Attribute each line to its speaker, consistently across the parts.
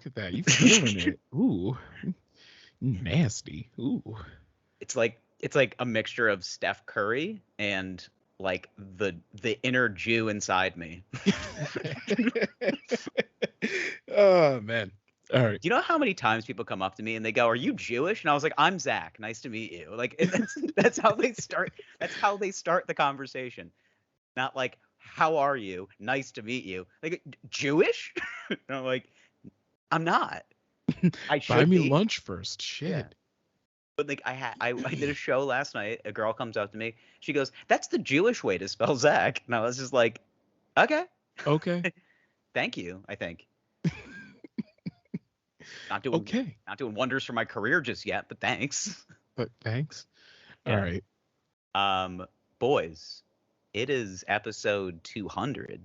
Speaker 1: look at that. You feeling it? Ooh, nasty. Ooh.
Speaker 2: It's like a mixture of Steph Curry and like the inner Jew inside me.
Speaker 1: Oh man. All right.
Speaker 2: Do you know how many times people come up to me and they go, "Are you Jewish?" And I was like, "I'm Zach. Nice to meet you." Like that's how they start. That's how they start the conversation. Not like, "How are you? Nice to meet you." Like, Jewish? And I'm like, I'm not. I should
Speaker 1: Buy me
Speaker 2: be.
Speaker 1: lunch first. Shit.
Speaker 2: Yeah. But like I did a show last night. A girl comes up to me. She goes, "That's the Jewish way to spell Zach." And I was just like, "Okay,
Speaker 1: Okay.
Speaker 2: thank you." I think not doing wonders for my career just yet, but thanks.
Speaker 1: But thanks.
Speaker 2: Yeah.
Speaker 1: All right.
Speaker 2: Boys, it is episode 200.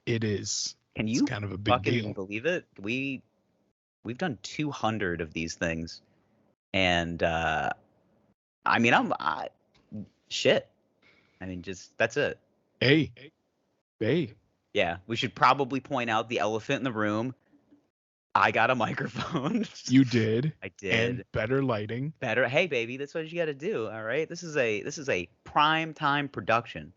Speaker 1: It is.
Speaker 2: Can
Speaker 1: It's
Speaker 2: you
Speaker 1: kind of a big
Speaker 2: fucking
Speaker 1: deal.
Speaker 2: believe it? We've done 200 of these things, and I mean, shit. I mean, just that's it.
Speaker 1: Hey.
Speaker 2: Yeah, we should probably point out the elephant in the room. I got a microphone.
Speaker 1: You did.
Speaker 2: I did.
Speaker 1: And better lighting.
Speaker 2: Better. Hey, baby, that's what you got to do. All right. This is a prime time production.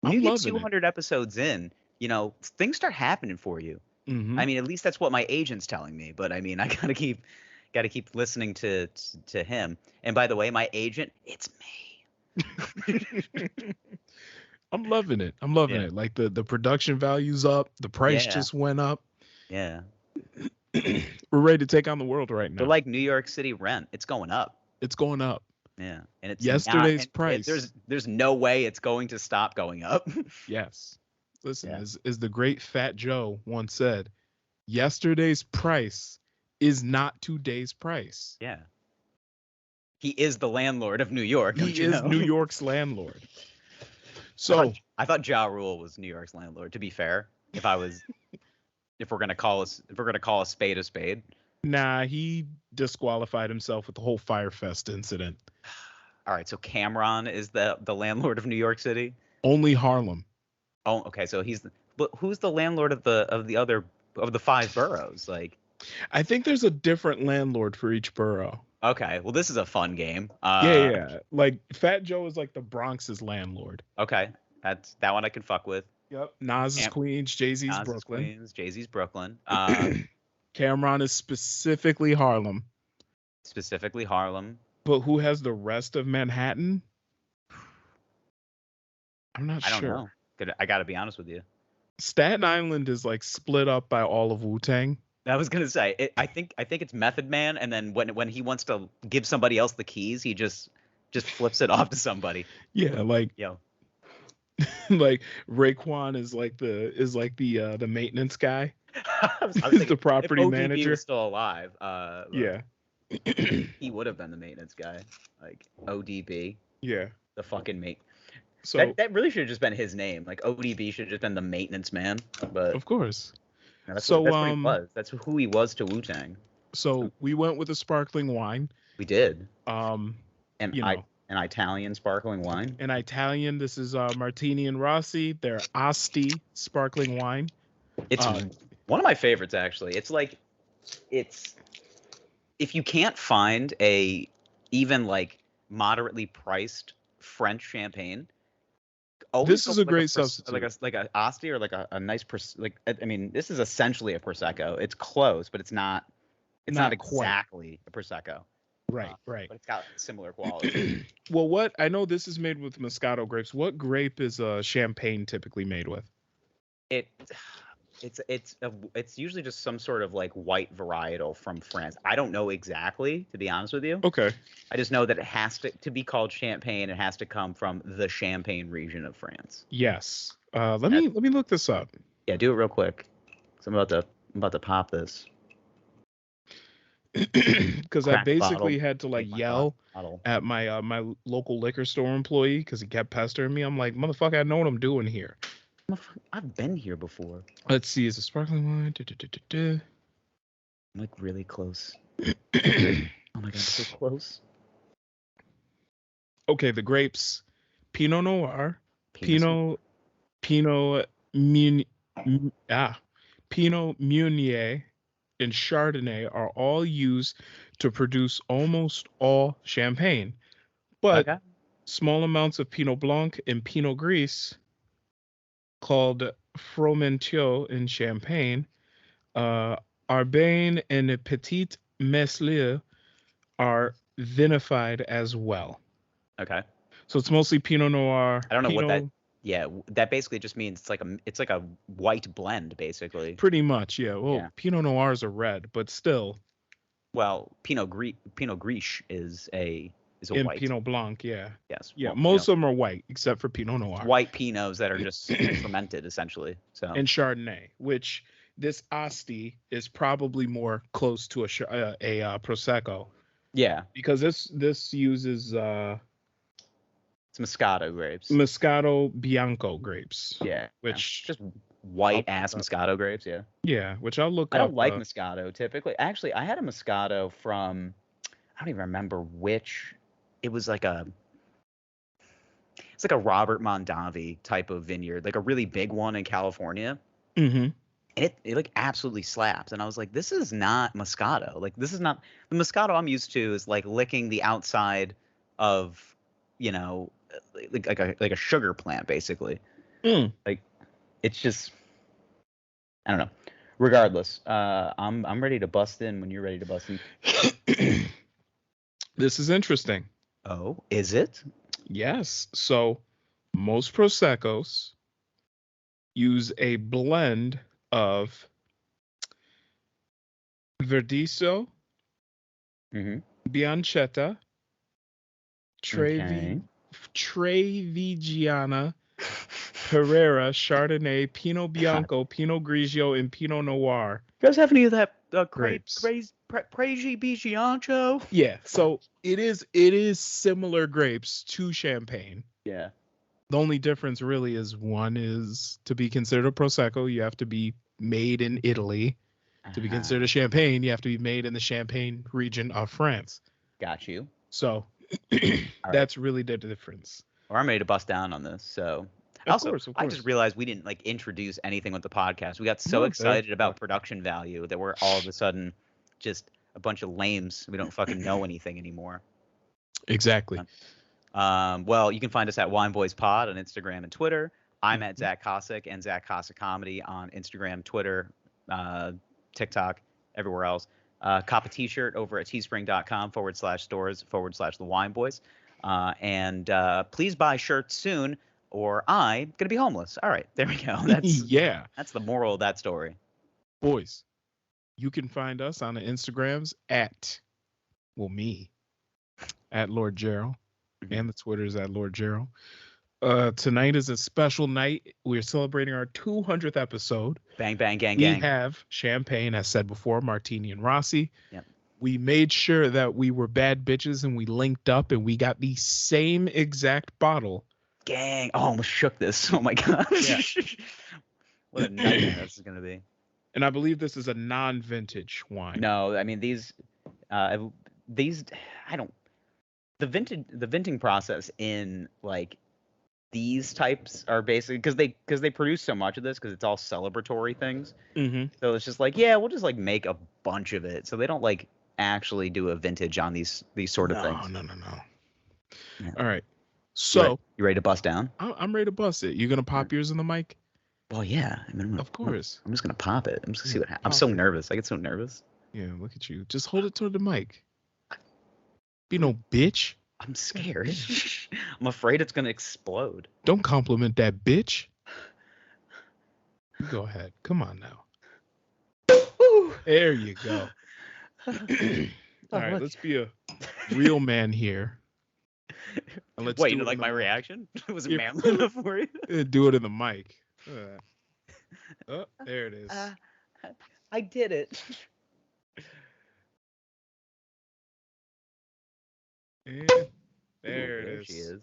Speaker 2: When
Speaker 1: I'm
Speaker 2: you get
Speaker 1: loving
Speaker 2: 200 episodes in, you know, things start happening for you.
Speaker 1: Mm-hmm.
Speaker 2: I mean, at least that's what my agent's telling me. But I mean, I gotta keep listening to him. And by the way, my agent, it's me.
Speaker 1: I'm loving it. It. Like the production value's up. The price just went up.
Speaker 2: Yeah.
Speaker 1: We're ready to take on the world right now.
Speaker 2: They're like New York City rent. It's going up.
Speaker 1: It's going up.
Speaker 2: Yeah. And it's
Speaker 1: yesterday's price.
Speaker 2: There's no way it's going to stop going up.
Speaker 1: Yes. Listen, as the great Fat Joe once said, yesterday's price is not today's price.
Speaker 2: Yeah. He is the landlord of New York.
Speaker 1: He is New York's landlord. So
Speaker 2: I thought Ja Rule was New York's landlord, to be fair. If we're gonna call a spade a spade.
Speaker 1: Nah, he disqualified himself with the whole Firefest incident.
Speaker 2: All right, so Cameron is the landlord of New York City?
Speaker 1: Only Harlem.
Speaker 2: Oh, okay, so but who's the landlord of the 5 boroughs? Like,
Speaker 1: I think there's a different landlord for each borough.
Speaker 2: Okay, well, this is a fun game.
Speaker 1: Yeah. Like Fat Joe is like the Bronx's landlord.
Speaker 2: Okay, that one I can fuck with.
Speaker 1: Yep. Nas is Queens, Jay-Z's Brooklyn.
Speaker 2: Queens, Jay-Z's Brooklyn.
Speaker 1: Cameron is specifically Harlem.
Speaker 2: Specifically Harlem.
Speaker 1: But who has the rest of Manhattan? I'm not sure.
Speaker 2: I don't know. I got to be honest with you.
Speaker 1: Staten Island is like split up by all of Wu-Tang.
Speaker 2: I was gonna say, I think it's Method Man, and then when he wants to give somebody else the keys, he just flips it off to somebody.
Speaker 1: Yeah, like like Raekwon is like the maintenance guy.
Speaker 2: I was thinking,
Speaker 1: the property
Speaker 2: if ODB
Speaker 1: manager
Speaker 2: was still alive.
Speaker 1: Yeah,
Speaker 2: he would have been the maintenance guy, like ODB.
Speaker 1: Yeah,
Speaker 2: the fucking mate.
Speaker 1: So
Speaker 2: that really should have just been his name. Like ODB should have just been the maintenance man. But
Speaker 1: of course.
Speaker 2: That's what he was. That's who he was to Wu-Tang.
Speaker 1: So we went with a sparkling wine.
Speaker 2: We did.
Speaker 1: An
Speaker 2: Italian sparkling wine.
Speaker 1: An Italian. This is Martini and Rossi. They're Asti sparkling wine.
Speaker 2: It's one of my favorites, actually. It's like, if you can't find a even like moderately priced French champagne.
Speaker 1: This is a great substitute.
Speaker 2: Like a Asti or like a nice I mean, this is essentially a prosecco. It's close, but it's not exactly a prosecco.
Speaker 1: Right. But
Speaker 2: it's got similar quality.
Speaker 1: Well, I know this is made with Moscato grapes. What grape is champagne typically made with?
Speaker 2: It's usually just some sort of like white varietal from France. I don't know exactly, to be honest with you.
Speaker 1: Okay.
Speaker 2: I just know that it has to be called champagne. It has to come from the Champagne region of France.
Speaker 1: Yes. Let me look this up.
Speaker 2: Yeah, do it real quick. So I'm about to pop this.
Speaker 1: Because I basically had to like yell at my my local liquor store employee because he kept pestering me. I'm like, motherfucker, I know what I'm doing here.
Speaker 2: I've been here before.
Speaker 1: Let's see, is it sparkling wine?
Speaker 2: I'm like really close. Oh my god, so close.
Speaker 1: Okay, the grapes: Pinot Noir, Pinot Meunier, and Chardonnay are all used to produce almost all champagne. But
Speaker 2: Okay.
Speaker 1: small amounts of Pinot Blanc and Pinot Gris, called Fromentieau in Champagne, Arbein and Petit Meslier are vinified as well.
Speaker 2: Okay.
Speaker 1: So it's mostly Pinot Noir,
Speaker 2: I don't know what that.
Speaker 1: Pinot,
Speaker 2: Yeah, that basically just means it's like a white blend, basically.
Speaker 1: pretty much, yeah. Well,
Speaker 2: Yeah.
Speaker 1: Pinot Noirs are red, but still,
Speaker 2: Well, Pinot Gris is a
Speaker 1: in
Speaker 2: white.
Speaker 1: Pinot Blanc, yeah.
Speaker 2: Yes.
Speaker 1: Yeah,
Speaker 2: Well,
Speaker 1: most of them are white except for Pinot
Speaker 2: it's
Speaker 1: Noir
Speaker 2: white Pinots that are just fermented, essentially. So.
Speaker 1: and Chardonnay, which this Asti is probably more close to a Prosecco,
Speaker 2: Yeah,
Speaker 1: because this uses
Speaker 2: it's Moscato grapes.
Speaker 1: Moscato Bianco grapes,
Speaker 2: Yeah.
Speaker 1: which
Speaker 2: Just white
Speaker 1: I'll
Speaker 2: ass
Speaker 1: look up.
Speaker 2: Moscato grapes. Yeah.
Speaker 1: Which I'll look
Speaker 2: I
Speaker 1: up.
Speaker 2: don't like Moscato typically. Actually, I had a Moscato from I don't even remember which. It was like it's like a Robert Mondavi type of vineyard, like a really big one in California.
Speaker 1: Mm-hmm.
Speaker 2: And it like absolutely slaps. And I was like, this is not Moscato. Like this is not the Moscato I'm used to is like licking the outside of, you know, like a sugar plant basically.
Speaker 1: Mm.
Speaker 2: Like it's just I don't know. Regardless, I'm ready to bust in when you're ready to bust in.
Speaker 1: This is interesting.
Speaker 2: Oh, is it?
Speaker 1: Yes. So most Proseccos use a blend of Verdiso,
Speaker 2: Mm-hmm.
Speaker 1: Biancetta,
Speaker 2: Okay.
Speaker 1: Trevigiana, Herrera, Chardonnay, Pinot Bianco, Pinot Grigio, and Pinot Noir
Speaker 2: You guys have any of that
Speaker 1: grapes.
Speaker 2: crazy Bianco?
Speaker 1: Yeah, so it is similar grapes to Champagne.
Speaker 2: Yeah.
Speaker 1: The only difference really is one is to be considered a Prosecco, you have to be made in Italy. To be considered a Champagne, you have to be made in the Champagne region of France.
Speaker 2: Got you.
Speaker 1: So
Speaker 2: All
Speaker 1: that's really the difference.
Speaker 2: Well, I'm ready to bust down on this. So
Speaker 1: Of course.
Speaker 2: I just realized we didn't like introduce anything with the podcast. We got so
Speaker 1: No,
Speaker 2: excited about production value that we're all of a sudden just a bunch of lames. We don't fucking know anything anymore.
Speaker 1: Exactly.
Speaker 2: Well, you can find us at Wine Boys Pod on Instagram and Twitter. I'm at Zach Cossack and Zach Cossack Comedy on Instagram, Twitter, TikTok, everywhere else. Cop a t-shirt over at teespring.com/stores/the Wine Boys. And please buy shirts soon or I'm going to be homeless. All right, there we go. That's the moral of that story.
Speaker 1: Boys, you can find us on the Instagrams at Lord Gerald, and the Twitters at Lord Gerald. Tonight is a special night. We're celebrating our 200th episode.
Speaker 2: Bang, bang, gang,
Speaker 1: We
Speaker 2: gang.
Speaker 1: have champagne, as said before, Martini and Rossi.
Speaker 2: Yep.
Speaker 1: We made sure that we were bad bitches and we linked up and we got the same exact bottle.
Speaker 2: Gang. Oh, I almost shook this. Oh, my gosh. Yeah. What a nightmare this is going to be.
Speaker 1: And I believe this is a non-vintage wine.
Speaker 2: No, I mean, these, I don't, the venting process in, like, these types are basically because they produce so much of this because it's all celebratory things.
Speaker 1: Mm-hmm.
Speaker 2: So it's just like, yeah, we'll just like make a bunch of it. So they don't like actually do a vintage on these sort of things.
Speaker 1: No.
Speaker 2: Yeah.
Speaker 1: All right. So
Speaker 2: you ready to bust down?
Speaker 1: I'm ready to bust it. You gonna pop yours in the mic?
Speaker 2: Well, yeah. I mean,
Speaker 1: of course.
Speaker 2: I'm just gonna pop it. I'm just gonna see what happens. I'm so nervous. I get so nervous.
Speaker 1: Yeah, look at you. Just hold it toward the mic. Be no bitch.
Speaker 2: I'm scared. I'm afraid it's gonna explode.
Speaker 1: Don't compliment that bitch. Go ahead. Come on now. There you go. All right, let's be a real man here.
Speaker 2: Wait, you like my reaction? Was it manly enough for you?
Speaker 1: Do it in the mic. Oh, there it is.
Speaker 2: I did it.
Speaker 1: And there it is.
Speaker 2: She is.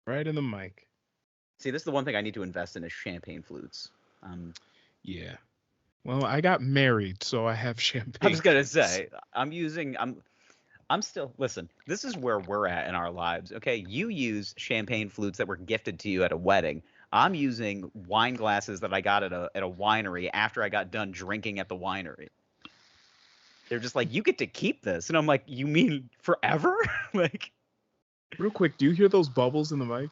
Speaker 1: Right in the mic.
Speaker 2: See, this is the one thing I need to invest in is champagne flutes.
Speaker 1: Yeah. Well, I got married, so I have champagne.
Speaker 2: I was gonna say, I'm still, listen, this is where we're at in our lives. Okay, you use champagne flutes that were gifted to you at a wedding. I'm using wine glasses that I got at a winery after I got done drinking at the winery. They're just like, you get to keep this, and I'm like, you mean forever? Like,
Speaker 1: Real quick, do you hear those bubbles in the mic?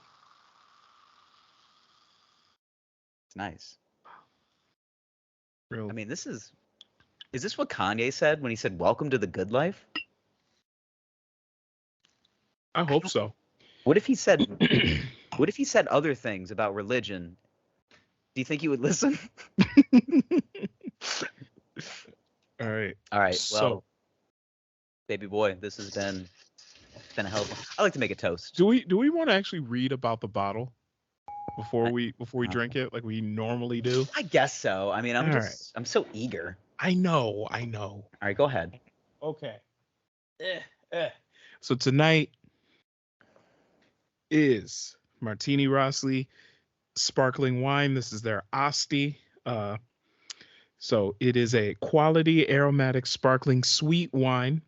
Speaker 2: it's nice.
Speaker 1: Real.
Speaker 2: I mean, is this what Kanye said when he said, "Welcome to the good life"?
Speaker 1: I hope so.
Speaker 2: What if he said other things about religion? Do you think he would listen?
Speaker 1: All right.
Speaker 2: Well,
Speaker 1: So,
Speaker 2: baby boy, this has been a hell of a... I like to make a toast.
Speaker 1: do we want to actually read about the bottle before we drink it like we normally do?
Speaker 2: I guess so. I mean, I'm so eager.
Speaker 1: I know.
Speaker 2: All right, go ahead.
Speaker 1: Okay. So tonight is Martini Rossi sparkling wine. This is their Asti. So it is a quality aromatic sparkling sweet wine.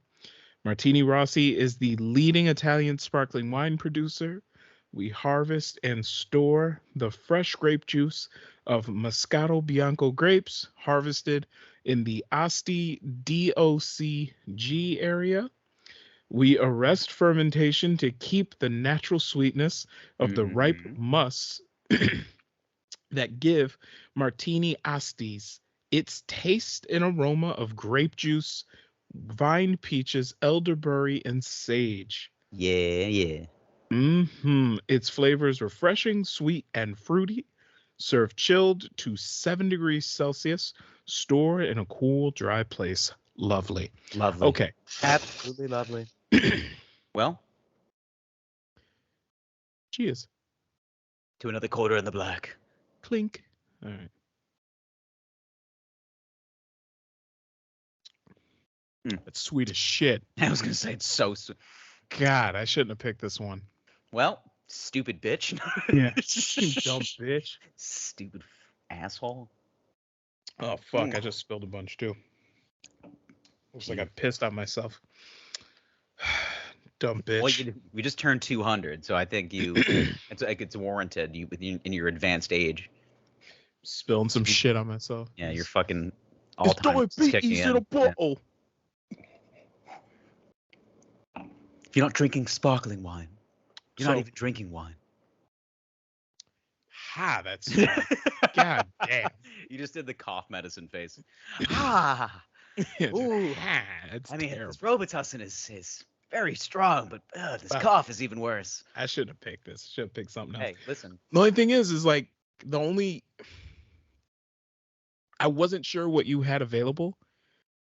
Speaker 1: Martini Rossi is the leading Italian sparkling wine producer. We harvest and store the fresh grape juice of Moscato Bianco grapes harvested in the Asti DOCG area. We arrest fermentation to keep the natural sweetness of the ripe musts that give Martini Astis its taste and aroma of grape juice, vine peaches, elderberry, and sage.
Speaker 2: Yeah.
Speaker 1: Its flavor is refreshing, sweet, and fruity. Serve chilled to 7 degrees Celsius. Store in a cool, dry place. Lovely. Okay.
Speaker 2: Absolutely lovely. Well,
Speaker 1: cheers.
Speaker 2: To another quarter in the black.
Speaker 1: Clink. All right. That's sweet as shit.
Speaker 2: I was going to say it's so sweet.
Speaker 1: God, I shouldn't have picked this one.
Speaker 2: Well, stupid bitch.
Speaker 1: Yeah. Dumb bitch.
Speaker 2: Stupid asshole.
Speaker 1: Oh, fuck. I just spilled a bunch, too. Looks like I pissed on myself. Dumb bitch.
Speaker 2: Well, we just turned 200, so I think it's warranted in your advanced age.
Speaker 1: Spilling some shit on myself.
Speaker 2: Yeah, you're fucking all time kicking in.
Speaker 1: A bottle.
Speaker 2: Yeah. If you're not drinking sparkling wine, you're not even drinking wine.
Speaker 1: Ha, that's God damn.
Speaker 2: You just did the cough medicine face. Ah. Ooh.
Speaker 1: That's
Speaker 2: I mean,
Speaker 1: terrible.
Speaker 2: this Robitussin is very strong, but this cough is even worse.
Speaker 1: I shouldn't have picked this. Should have picked something else.
Speaker 2: Hey, listen.
Speaker 1: The only thing is like I wasn't sure what you had available.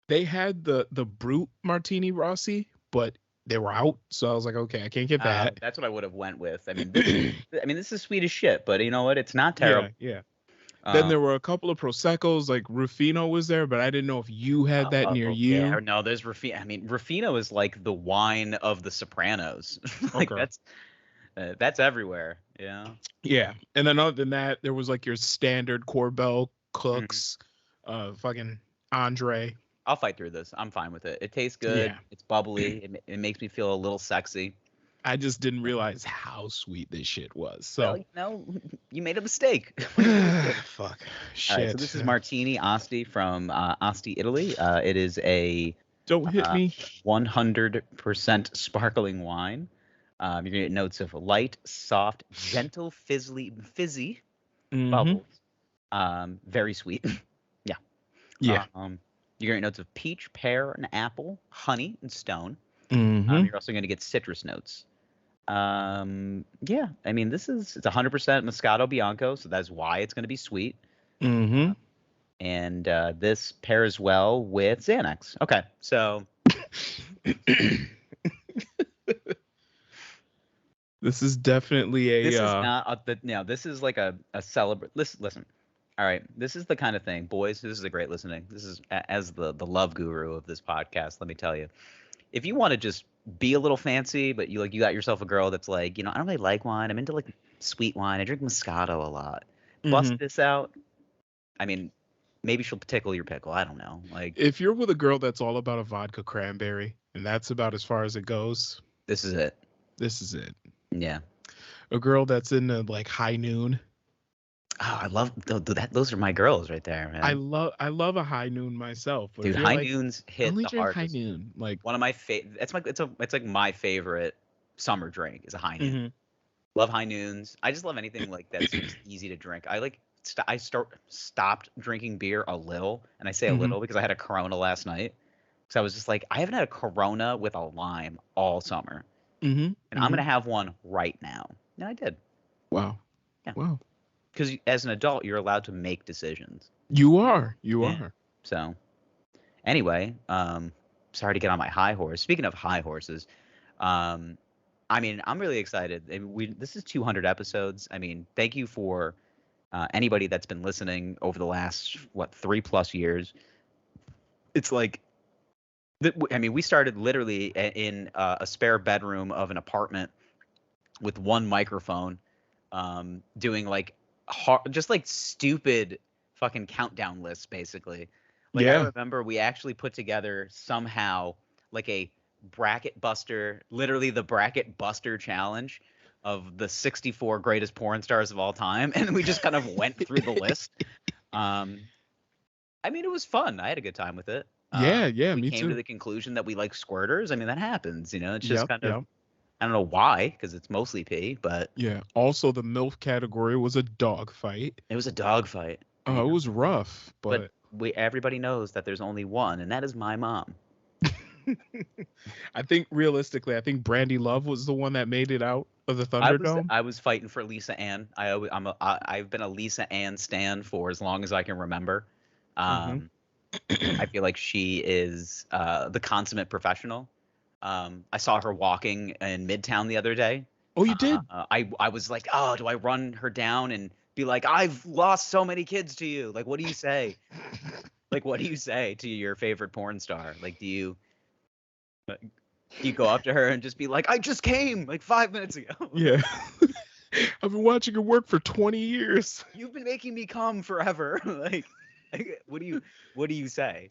Speaker 1: They had the Brute Martini Rossi, but they were out, so I was like, okay, I can't get that.
Speaker 2: That's what I would have went with. I mean, this is sweet as shit, but you know what? It's not terrible.
Speaker 1: Yeah. Then there were a couple of Proseccos, like Rufino was there, but I didn't know if you had that near you.
Speaker 2: Yeah, no, there's Rufino. I mean, Rufino is like the wine of the Sopranos. Like that's everywhere. Yeah. Yeah,
Speaker 1: and then other than that, there was like your standard Corbel, Cooks, fucking Andre.
Speaker 2: I'll fight through this. I'm fine with it. It tastes good. Yeah. It's bubbly. It makes me feel a little sexy.
Speaker 1: I just didn't realize how sweet this shit was. So
Speaker 2: no, you made a mistake.
Speaker 1: Fuck. Shit.
Speaker 2: All right, so this is Martini Asti from Asti, Italy. It is a
Speaker 1: don't hit me
Speaker 2: 100% sparkling wine. You're gonna get notes of light, soft, gentle, fizzy bubbles. Very sweet. Yeah.
Speaker 1: Yeah.
Speaker 2: You're going to get notes of peach, pear, and apple, honey, and stone.
Speaker 1: You're
Speaker 2: also going to get citrus notes. Yeah, I mean, it's 100% Moscato Bianco, so that's why it's going to be sweet. And this pairs well with Xanax. Okay, so
Speaker 1: this is definitely a.
Speaker 2: This is not this is like a celebrate. Listen. All right, this is the kind of thing, boys. This is a great listening. This is as the love guru of this podcast. Let me tell you, if you want to just be a little fancy, but you got yourself a girl that's like, I don't really like wine. I'm into like sweet wine. I drink Moscato a lot. Bust this out. I mean, maybe she'll tickle your pickle. I don't know. Like,
Speaker 1: if you're with a girl that's all about a vodka cranberry, and that's about as far as it goes,
Speaker 2: this is it.
Speaker 1: This is it.
Speaker 2: Yeah.
Speaker 1: A girl that's into like High Noon.
Speaker 2: Oh, I love that. Those are my girls right there,
Speaker 1: I
Speaker 2: man.
Speaker 1: love a high noon myself, but if
Speaker 2: Dude,
Speaker 1: you're
Speaker 2: high
Speaker 1: like,
Speaker 2: noons
Speaker 1: I
Speaker 2: hit
Speaker 1: only
Speaker 2: the
Speaker 1: drink high
Speaker 2: hardest.
Speaker 1: noon, like,
Speaker 2: One of my favorite. It's like my favorite summer drink is a high noon.
Speaker 1: hmm
Speaker 2: Love high noons. I just love anything like that's just easy to drink. I like stopped drinking beer a little, and I say a
Speaker 1: hmm
Speaker 2: little because I had a Corona last night. So I was just like, I haven't had a Corona with a lime all summer,
Speaker 1: hmm
Speaker 2: and I'm
Speaker 1: hmm
Speaker 2: gonna have one right now. And I did.
Speaker 1: wow,
Speaker 2: Yeah,
Speaker 1: wow,
Speaker 2: because as an adult, you're allowed to make decisions.
Speaker 1: you
Speaker 2: Yeah.
Speaker 1: are.
Speaker 2: So anyway, sorry to get on my high horse. Speaking of high horses, um, I mean, I'm really excited. This is 200 episodes. I mean, thank you for anybody that's been listening over the last 3+ years. It's like, I mean, we started literally in a spare bedroom of an apartment with one microphone, doing like just like stupid fucking countdown lists, basically. Like I
Speaker 1: Yeah,
Speaker 2: remember we actually put together somehow like a bracket buster, literally the bracket buster challenge of the 64 greatest porn stars of all time, and we just kind of went through the list. Um, I mean, it was fun. I had a good time with it.
Speaker 1: yeah, yeah.
Speaker 2: We
Speaker 1: Me
Speaker 2: came to
Speaker 1: too.
Speaker 2: the conclusion that we like squirters. I mean, that happens. It's just
Speaker 1: Yep,
Speaker 2: kind of,
Speaker 1: yep,
Speaker 2: I don't know why, because it's mostly pee, but
Speaker 1: yeah. Also, the MILF category was a dog fight.
Speaker 2: it was a dogfight.
Speaker 1: It was rough,
Speaker 2: But
Speaker 1: but
Speaker 2: everybody knows that there's only one, and that is my mom.
Speaker 1: I think realistically, I think Brandy Love was the one that made it out of the Thunderdome.
Speaker 2: I was fighting for Lisa Ann. I've been a Lisa Ann stan for as long as I can remember.
Speaker 1: hmm
Speaker 2: Um, I feel like she is the consummate professional. I saw her walking in Midtown the other day.
Speaker 1: Oh, you did?
Speaker 2: I was like, oh, do I run her down and be like, I've lost so many kids to you? Like, what do you say? Like, what do you say to your favorite porn star? Like, do you go up to her and just be like, I just came like 5 minutes ago?
Speaker 1: Yeah. I've been watching her work for 20 years.
Speaker 2: You've been making me come forever. What do you say?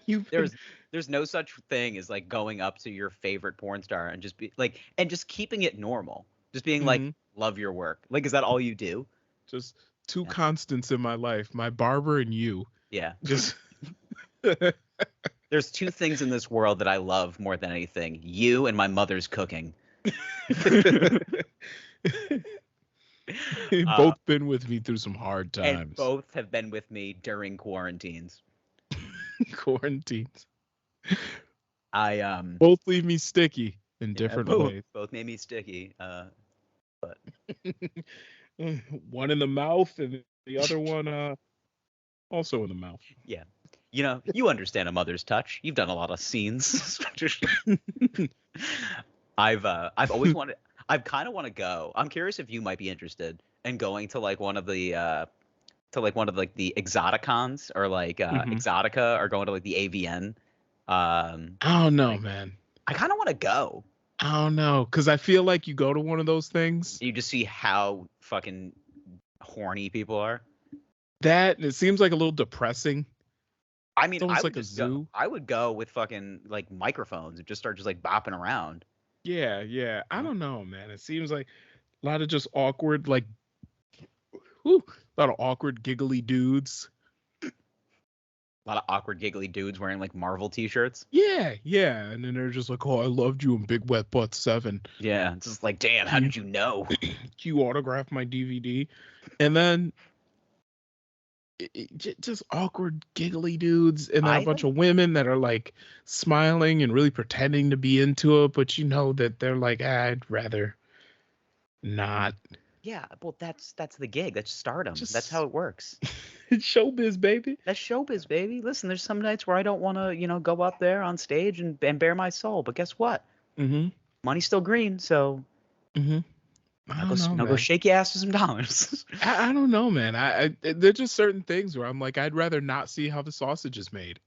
Speaker 1: You've been.
Speaker 2: There's no such thing as like going up to your favorite porn star and just be like, and just keeping it normal. Just being like,
Speaker 1: hmm
Speaker 2: love your work. Like, is that all you do?
Speaker 1: Just two
Speaker 2: Yeah.
Speaker 1: constants in my life, my barber and you.
Speaker 2: Yeah.
Speaker 1: Just.
Speaker 2: There's two things in this world that I love more than anything: you and my mother's cooking.
Speaker 1: You've
Speaker 2: Uh,
Speaker 1: both been with me through some hard
Speaker 2: and
Speaker 1: times.
Speaker 2: both have been with me during quarantines.
Speaker 1: Quarantines.
Speaker 2: I
Speaker 1: Both leave me sticky in
Speaker 2: Yeah,
Speaker 1: different ways.
Speaker 2: both made me sticky. But
Speaker 1: One in the mouth and the other one also in the mouth.
Speaker 2: yeah, you understand a mother's touch. You've done a lot of scenes. I've always wanted. I kind of want to go. I'm curious if you might be interested in going to like one of the like the Exoticons or like
Speaker 1: hmm
Speaker 2: Exotica, or going to like the AVN.
Speaker 1: I don't know,
Speaker 2: Like,
Speaker 1: man.
Speaker 2: I kind of want to go.
Speaker 1: I don't know, because I feel like you go to one of those things
Speaker 2: You just see how fucking horny people are.
Speaker 1: that it seems like a little depressing.
Speaker 2: I
Speaker 1: It's
Speaker 2: mean,
Speaker 1: almost like a zoo.
Speaker 2: I would go with fucking like microphones and just start just like bopping around.
Speaker 1: Yeah, yeah. I
Speaker 2: You know?
Speaker 1: don't know, man. It seems like a lot of just awkward, like, whew, a lot of awkward, giggly dudes.
Speaker 2: A lot of awkward, giggly dudes wearing like Marvel t-shirts.
Speaker 1: Yeah, yeah. And then they're just like, "Oh, I loved you in Big Wet Butt 7.
Speaker 2: Yeah, it's just like, damn, how
Speaker 1: Can you
Speaker 2: did you know?
Speaker 1: can you autograph my DVD?" And then just awkward, giggly dudes, and then a
Speaker 2: I
Speaker 1: bunch
Speaker 2: think,
Speaker 1: of women that are like smiling and really pretending to be into it, but you know that they're like, I'd rather not.
Speaker 2: yeah, well, that's the gig. That's stardom. That's how
Speaker 1: Just
Speaker 2: it works.
Speaker 1: it's showbiz, baby.
Speaker 2: That's showbiz, baby. Listen, there's some nights where I don't want to, go up there on stage and bare my soul. But guess what?
Speaker 1: Mm-hmm.
Speaker 2: Money's still green, so
Speaker 1: Mm-hmm. I don't know,
Speaker 2: now go
Speaker 1: man.
Speaker 2: shake your ass for some dollars.
Speaker 1: I don't know, man. There's just certain things where I'm like, I'd rather not see how the sausage is made.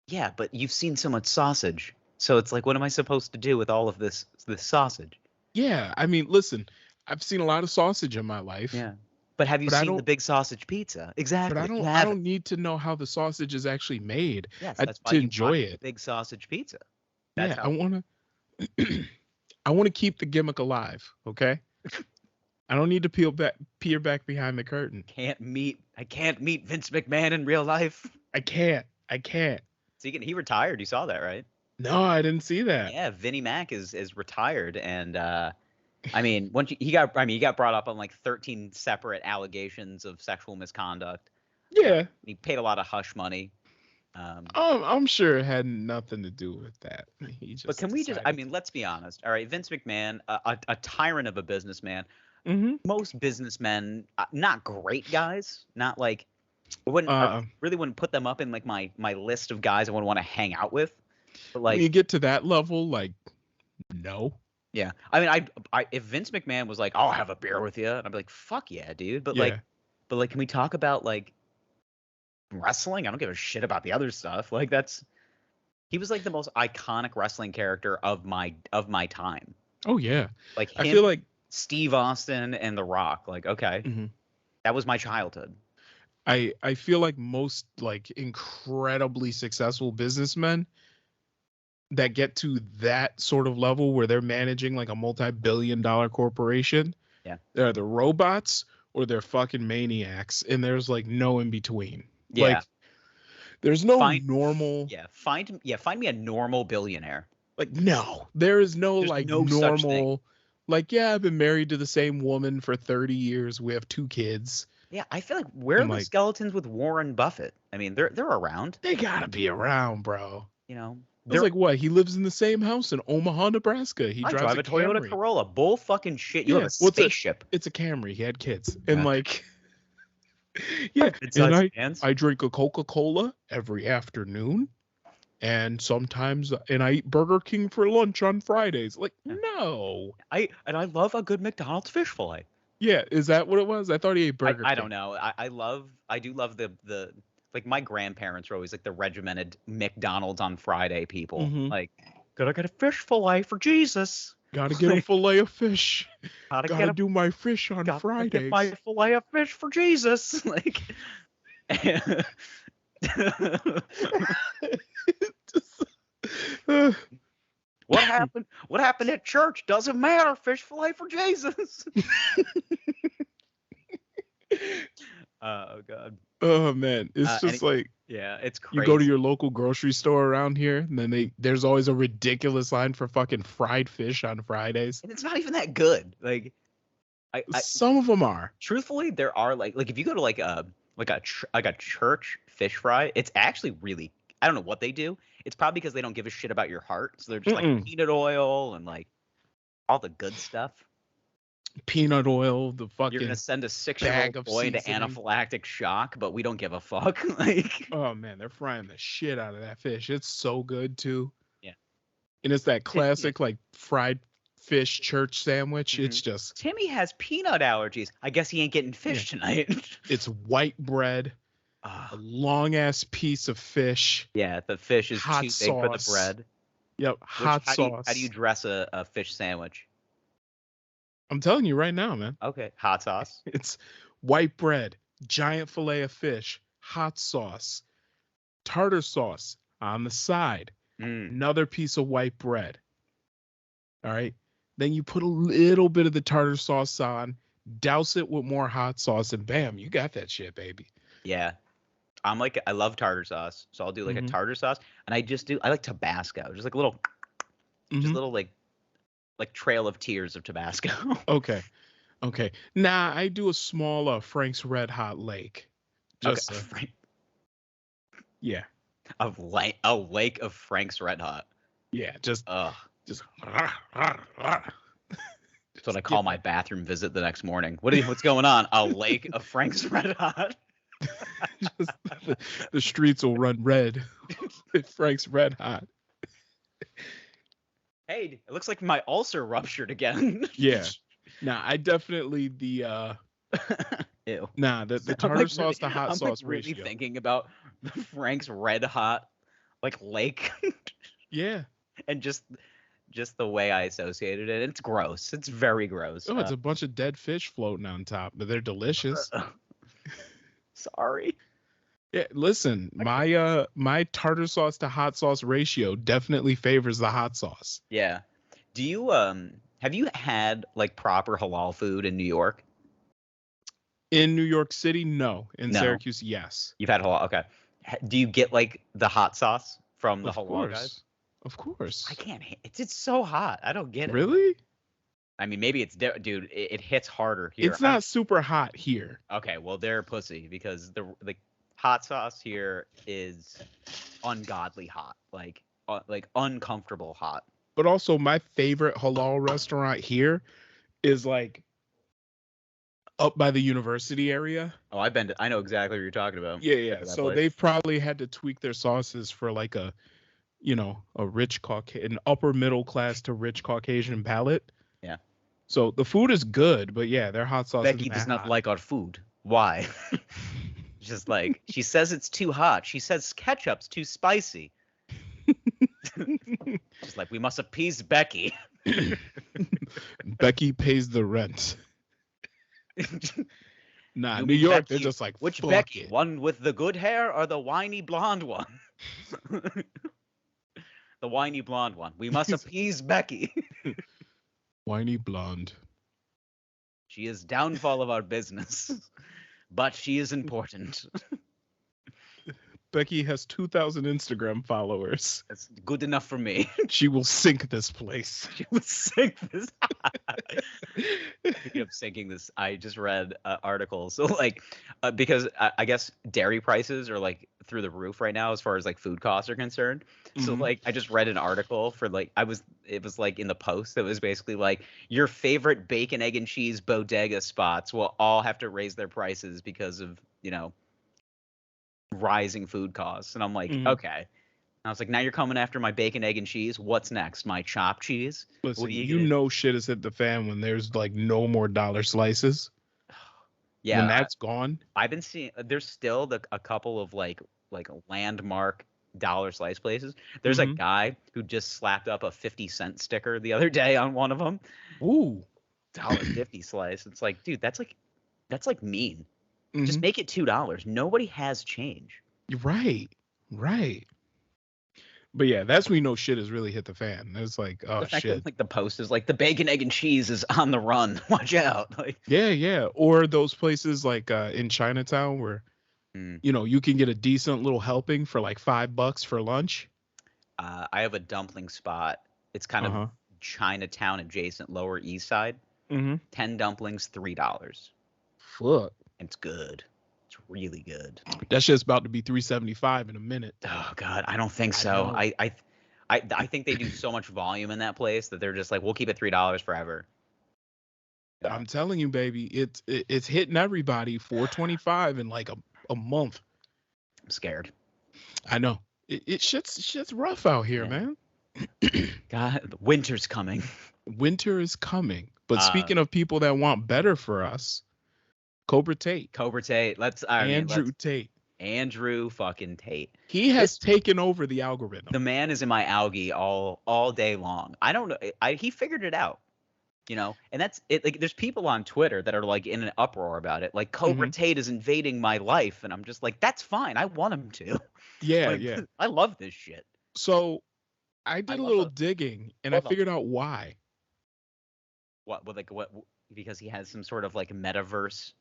Speaker 2: Yeah, but you've seen so much sausage, so it's like, what am I supposed to do with all of this sausage?
Speaker 1: Yeah, I mean, listen, I've seen a lot of sausage in my life,
Speaker 2: Yeah. But have you
Speaker 1: but I
Speaker 2: seen the
Speaker 1: don't
Speaker 2: big sausage pizza?
Speaker 1: but
Speaker 2: Exactly. You
Speaker 1: I
Speaker 2: haven't.
Speaker 1: don't need to know how the sausage is actually made
Speaker 2: Yes,
Speaker 1: I,
Speaker 2: that's why
Speaker 1: to
Speaker 2: you
Speaker 1: enjoy
Speaker 2: want the
Speaker 1: it.
Speaker 2: big sausage pizza. That's
Speaker 1: Yeah,
Speaker 2: how.
Speaker 1: I want to keep the gimmick alive, okay? I don't need to peer back behind the curtain.
Speaker 2: I can't meet Vince McMahon in real life.
Speaker 1: I can't. I can't.
Speaker 2: So he retired. You saw that, right?
Speaker 1: No, I didn't see that.
Speaker 2: Yeah, Vinnie Mac is retired, and I mean, he got brought up on like 13 separate allegations of sexual misconduct.
Speaker 1: Yeah.
Speaker 2: He paid a lot of hush money.
Speaker 1: I'm sure it had nothing to do with that. He just
Speaker 2: But can we just? I
Speaker 1: decided.
Speaker 2: mean, let's be honest. All right, Vince McMahon, a tyrant of a businessman.
Speaker 1: Mm-hmm.
Speaker 2: Most businessmen, not great guys. Not like I really wouldn't put them up in like my list of guys I would want to hang out with. But like,
Speaker 1: When you get to that level, like, no.
Speaker 2: yeah. I mean, if Vince McMahon was like, I'll have a beer with you, and I'd be like, fuck yeah, dude. But
Speaker 1: Yeah.
Speaker 2: like, can we talk about like wrestling? I don't give a shit about the other stuff. Like he was like the most iconic wrestling character of my time.
Speaker 1: Oh yeah.
Speaker 2: Like him,
Speaker 1: I feel like
Speaker 2: Steve Austin and The Rock. Like, okay,
Speaker 1: Mhm.
Speaker 2: that was my childhood.
Speaker 1: I feel like most like incredibly successful businessmen that get to that sort of level where they're managing like a multi-billion-dollar corporation,
Speaker 2: Yeah.
Speaker 1: they're either robots or they're fucking maniacs, and there's like no in between.
Speaker 2: Yeah.
Speaker 1: Like there's no
Speaker 2: Find-
Speaker 1: normal.
Speaker 2: Yeah, find me a normal billionaire.
Speaker 1: Like no, there is no
Speaker 2: There's
Speaker 1: like
Speaker 2: no such thing.
Speaker 1: normal. Like yeah, I've been married to the same woman for 30 years. We have 2 kids.
Speaker 2: Yeah, I feel like where are
Speaker 1: And,
Speaker 2: the
Speaker 1: like-
Speaker 2: skeletons with Warren Buffett? I mean, they're around.
Speaker 1: They gotta be around, bro.
Speaker 2: You know,
Speaker 1: It's like what? He lives in the same house in Omaha, Nebraska. He
Speaker 2: I
Speaker 1: drives
Speaker 2: drive a Toyota
Speaker 1: Camry.
Speaker 2: Corolla. Bull fucking shit. You
Speaker 1: Yeah,
Speaker 2: have a
Speaker 1: what's a-
Speaker 2: spaceship.
Speaker 1: It's a Camry. He had kids, and
Speaker 2: Yeah.
Speaker 1: like, yeah.
Speaker 2: It's
Speaker 1: And
Speaker 2: fans.
Speaker 1: I drink a Coca-Cola every afternoon, and sometimes, and I eat Burger King for lunch on Fridays. Like,
Speaker 2: Yeah.
Speaker 1: no.
Speaker 2: I love a good McDonald's fish fillet.
Speaker 1: Yeah, is that what it was? I thought he ate Burger
Speaker 2: I
Speaker 1: King.
Speaker 2: don't know. I do love the like my grandparents were always like the regimented McDonald's on Friday people.
Speaker 1: Mhm.
Speaker 2: Like, gotta get a fish fillet for Jesus.
Speaker 1: Gotta get a
Speaker 2: Like,
Speaker 1: fillet of fish.
Speaker 2: Gotta
Speaker 1: Gotta do my fish on
Speaker 2: gotta
Speaker 1: Fridays.
Speaker 2: get my fillet of fish for Jesus. Like,
Speaker 1: Uh,
Speaker 2: what happened? What happened at church doesn't matter. Fish fillet for Jesus. Oh God.
Speaker 1: oh man, it's
Speaker 2: and
Speaker 1: just like.
Speaker 2: Yeah, it's crazy.
Speaker 1: You go to your local grocery store around here, and then there's always a ridiculous line for fucking fried fish on Fridays.
Speaker 2: and it's not even that good. Like, I
Speaker 1: Some of them are.
Speaker 2: truthfully, there are like if you go to like a church fish fry, it's actually really, I don't know what they do. It's probably because they don't give a shit about your heart, so they're just like
Speaker 1: Mm-mm.
Speaker 2: peanut oil and like all the good stuff.
Speaker 1: Peanut oil, the
Speaker 2: You're
Speaker 1: fucking.
Speaker 2: gonna send a
Speaker 1: bag
Speaker 2: 6-year-old
Speaker 1: of
Speaker 2: boy into
Speaker 1: seasoning.
Speaker 2: anaphylactic shock, but we don't give a fuck. Like,
Speaker 1: Oh man, they're frying the shit out of that fish. It's so good too.
Speaker 2: Yeah.
Speaker 1: And it's that classic like fried fish church sandwich.
Speaker 2: Mhm.
Speaker 1: It's just
Speaker 2: Timmy has peanut allergies. I guess he ain't getting fish tonight.
Speaker 1: it's white bread, a
Speaker 2: Ah,
Speaker 1: long ass piece of fish.
Speaker 2: yeah, the fish is
Speaker 1: Hot
Speaker 2: too big for the
Speaker 1: sauce.
Speaker 2: bread.
Speaker 1: Yep, hot
Speaker 2: How
Speaker 1: sauce.
Speaker 2: do you dress a fish sandwich?
Speaker 1: I'm telling you right now, man.
Speaker 2: Okay, hot sauce.
Speaker 1: It's white bread, giant fillet of fish, hot sauce, tartar sauce on the side,
Speaker 2: Mm.
Speaker 1: another piece of white bread. All right. Then you put a little bit of the tartar sauce on, douse it with more hot sauce, and bam, you got that shit, baby.
Speaker 2: Yeah. I love tartar sauce, so I'll do like a
Speaker 1: Mhm.
Speaker 2: tartar sauce, and I like Tabasco, just like a little, just
Speaker 1: Mhm.
Speaker 2: a little like trail of tears of Tabasco.
Speaker 1: Okay. Okay. Nah, I do a small Frank's Red Hot Lake. Just
Speaker 2: Okay,
Speaker 1: yeah.
Speaker 2: a lake of Frank's Red Hot.
Speaker 1: Yeah, just
Speaker 2: Ugh,
Speaker 1: just
Speaker 2: that's what I call my bathroom visit the next morning. What's going on? A lake of Frank's Red Hot.
Speaker 1: just the streets will run red with Frank's Red Hot.
Speaker 2: Hey, it looks like my ulcer ruptured again.
Speaker 1: Yeah. Nah, I definitely the
Speaker 2: Ew.
Speaker 1: the
Speaker 2: I'm,
Speaker 1: tartar
Speaker 2: like,
Speaker 1: sauce to
Speaker 2: really-
Speaker 1: hot
Speaker 2: I'm,
Speaker 1: sauce
Speaker 2: like, really
Speaker 1: ratio.
Speaker 2: thinking about the Frank's Red Hot like lake
Speaker 1: Yeah.
Speaker 2: and just the way I associated it. It's gross. It's very gross.
Speaker 1: Oh, it's a bunch of dead fish floating on top, but they're delicious.
Speaker 2: Sorry.
Speaker 1: Yeah, listen, my tartar sauce to hot sauce ratio definitely favors the hot sauce.
Speaker 2: Yeah. Do you Have you had like proper halal food in New York?
Speaker 1: In New York City, no. In
Speaker 2: No.
Speaker 1: Syracuse, yes.
Speaker 2: You've had halal. Okay. Do you get like the hot sauce from the
Speaker 1: Of
Speaker 2: halal guys?
Speaker 1: course. Of
Speaker 2: I
Speaker 1: course.
Speaker 2: can't. It's so hot. I don't get it.
Speaker 1: Really?
Speaker 2: I mean, maybe it's dude. It hits harder here.
Speaker 1: It's not super hot here.
Speaker 2: Okay. Well, they're pussy because the hot sauce here is ungodly hot, like uncomfortable hot.
Speaker 1: But also, my favorite halal restaurant here is like up by the university area.
Speaker 2: Oh, I've been to, I know exactly what you're talking about.
Speaker 1: Yeah,
Speaker 2: Been
Speaker 1: yeah.
Speaker 2: to that
Speaker 1: So
Speaker 2: place.
Speaker 1: they've probably had to tweak their sauces for like a, a rich an upper middle class to rich Caucasian palate.
Speaker 2: Yeah.
Speaker 1: So the food is good, but yeah, their hot sauce
Speaker 2: Becky
Speaker 1: is
Speaker 2: does
Speaker 1: mad
Speaker 2: not
Speaker 1: hot.
Speaker 2: like our food. Why? Just like she says it's too hot. She says ketchup's too spicy. She's like, we must appease Becky.
Speaker 1: Becky pays the rent. Nah,
Speaker 2: You
Speaker 1: New
Speaker 2: mean
Speaker 1: York,
Speaker 2: Becky?
Speaker 1: they're just like,
Speaker 2: Which
Speaker 1: fuck
Speaker 2: Becky?
Speaker 1: it.
Speaker 2: One with the good hair or the whiny blonde one? The whiny blonde one. We must appease Becky.
Speaker 1: Whiny blonde.
Speaker 2: She is downfall of our business, but she is important.
Speaker 1: Becky has 2,000 Instagram followers.
Speaker 2: That's good enough for me.
Speaker 1: She will sink this place.
Speaker 2: She would sink this. Speaking of sinking this, I just read an article. So like, because I guess dairy prices are like through the roof right now as far as like food costs are concerned. So
Speaker 1: Mhm.
Speaker 2: like, I just read an article for like, it was like in the Post that was basically like your favorite bacon, egg, and cheese bodega spots will all have to raise their prices because of rising food costs. And I'm like,
Speaker 1: Mhm.
Speaker 2: okay. And I was like, now you're coming after my bacon, egg, and cheese. What's next? My chopped cheese?
Speaker 1: Listen,
Speaker 2: What are
Speaker 1: you
Speaker 2: gonna-
Speaker 1: know shit has hit the fan when there's like no more dollar slices.
Speaker 2: Yeah,
Speaker 1: When that's gone.
Speaker 2: I've been seeing. There's still a couple of like landmark dollar slice places. There's a
Speaker 1: Mhm.
Speaker 2: guy who just slapped up a 50-cent sticker the other day on one of them.
Speaker 1: Ooh.
Speaker 2: $1.50 slice. It's like, dude, that's like mean. Just
Speaker 1: Mhm.
Speaker 2: make it $2. Nobody has change.
Speaker 1: You're right. Right. But yeah, that's when you know shit has really hit the fan. It's like, oh
Speaker 2: The fact
Speaker 1: shit.
Speaker 2: that like the Post is like the bacon, egg, and cheese is on the run. Watch out. Like,
Speaker 1: Yeah, yeah. Or those places like in Chinatown where you can get a decent little helping for like $5 for lunch.
Speaker 2: I have a dumpling spot. It's kind of Chinatown adjacent, Lower East Side. 10 dumplings, $3.
Speaker 1: Fuck.
Speaker 2: It's good. It's really good.
Speaker 1: That shit's about to be $3.75 in a minute.
Speaker 2: Oh God, I don't think so.
Speaker 1: know.
Speaker 2: I think they do so much volume in that place that they're just like, we'll keep it $3 forever. Yeah.
Speaker 1: I'm telling you, baby, it's hitting everybody. $4.25 in like a month.
Speaker 2: I'm scared.
Speaker 1: I know. Shit's rough out here, man.
Speaker 2: God, winter's coming.
Speaker 1: Winter is coming. But speaking of people that want better for us, Cobra Tate.
Speaker 2: Cobra Tate. Andrew fucking Tate.
Speaker 1: He has taken over the algorithm.
Speaker 2: The man is in my algae all day long. I don't know. He figured it out. And that's it. Like, there's people on Twitter that are like in an uproar about it. Like, Cobra Tate is invading my life, and I'm just like, that's fine. I want him to.
Speaker 1: Yeah,
Speaker 2: like,
Speaker 1: yeah.
Speaker 2: I love this shit.
Speaker 1: So, I did a little digging, and I figured out why.
Speaker 2: What? Because he has some sort of like metaverse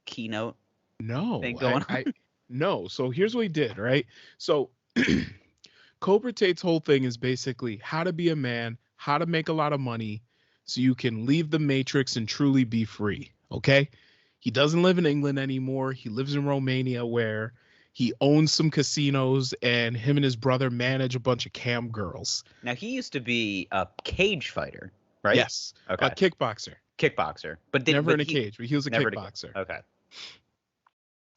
Speaker 2: keynote.
Speaker 1: No,
Speaker 2: thing going
Speaker 1: on. No. So here's what he did, right? So, Cobra Tate's whole thing is basically how to be a man, how to make a lot of money, so you can leave the matrix and truly be free. Okay. He doesn't live in England anymore. He lives in Romania, where he owns some casinos, and him and his brother manage a bunch of cam girls.
Speaker 2: Now, he used to be a cage fighter, right?
Speaker 1: Yes.
Speaker 2: Okay.
Speaker 1: A kickboxer.
Speaker 2: But
Speaker 1: never in a cage, but he was a
Speaker 2: never
Speaker 1: kickboxer.
Speaker 2: Okay.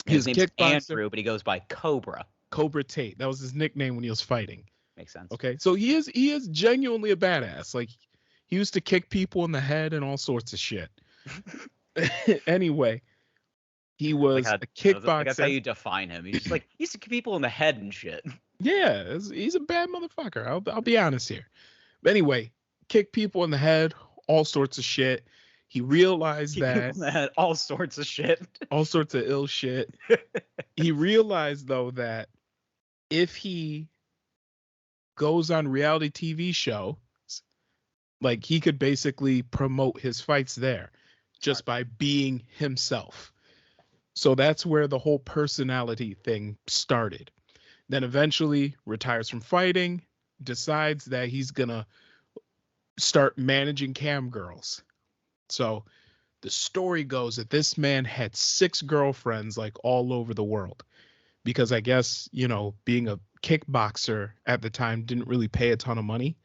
Speaker 1: His
Speaker 2: name's
Speaker 1: kickboxer,
Speaker 2: Andrew, but he goes by Cobra.
Speaker 1: Cobra Tate. That was his nickname when he was fighting.
Speaker 2: Makes sense.
Speaker 1: Okay. So he is genuinely a badass. Like, he used to kick people in the head and all sorts of shit. Anyway, he was a kickboxer.
Speaker 2: That's how you define him. He's just like, he used to kick people in the head and shit.
Speaker 1: Yeah, he's a bad motherfucker. I'll be honest here. But anyway, kick people in the head, all sorts of shit. He realized that
Speaker 2: all sorts of shit.
Speaker 1: All sorts of ill shit. He realized, though, that if he goes on reality TV shows Like he could basically promote his fights there just
Speaker 2: Smart.
Speaker 1: by being himself. So that's where the whole personality thing started. Then eventually retires from fighting, decides that he's gonna start managing cam girls. So the story goes that this man had 6 girlfriends like all over the world because I guess, being a kickboxer at the time didn't really pay a ton of money,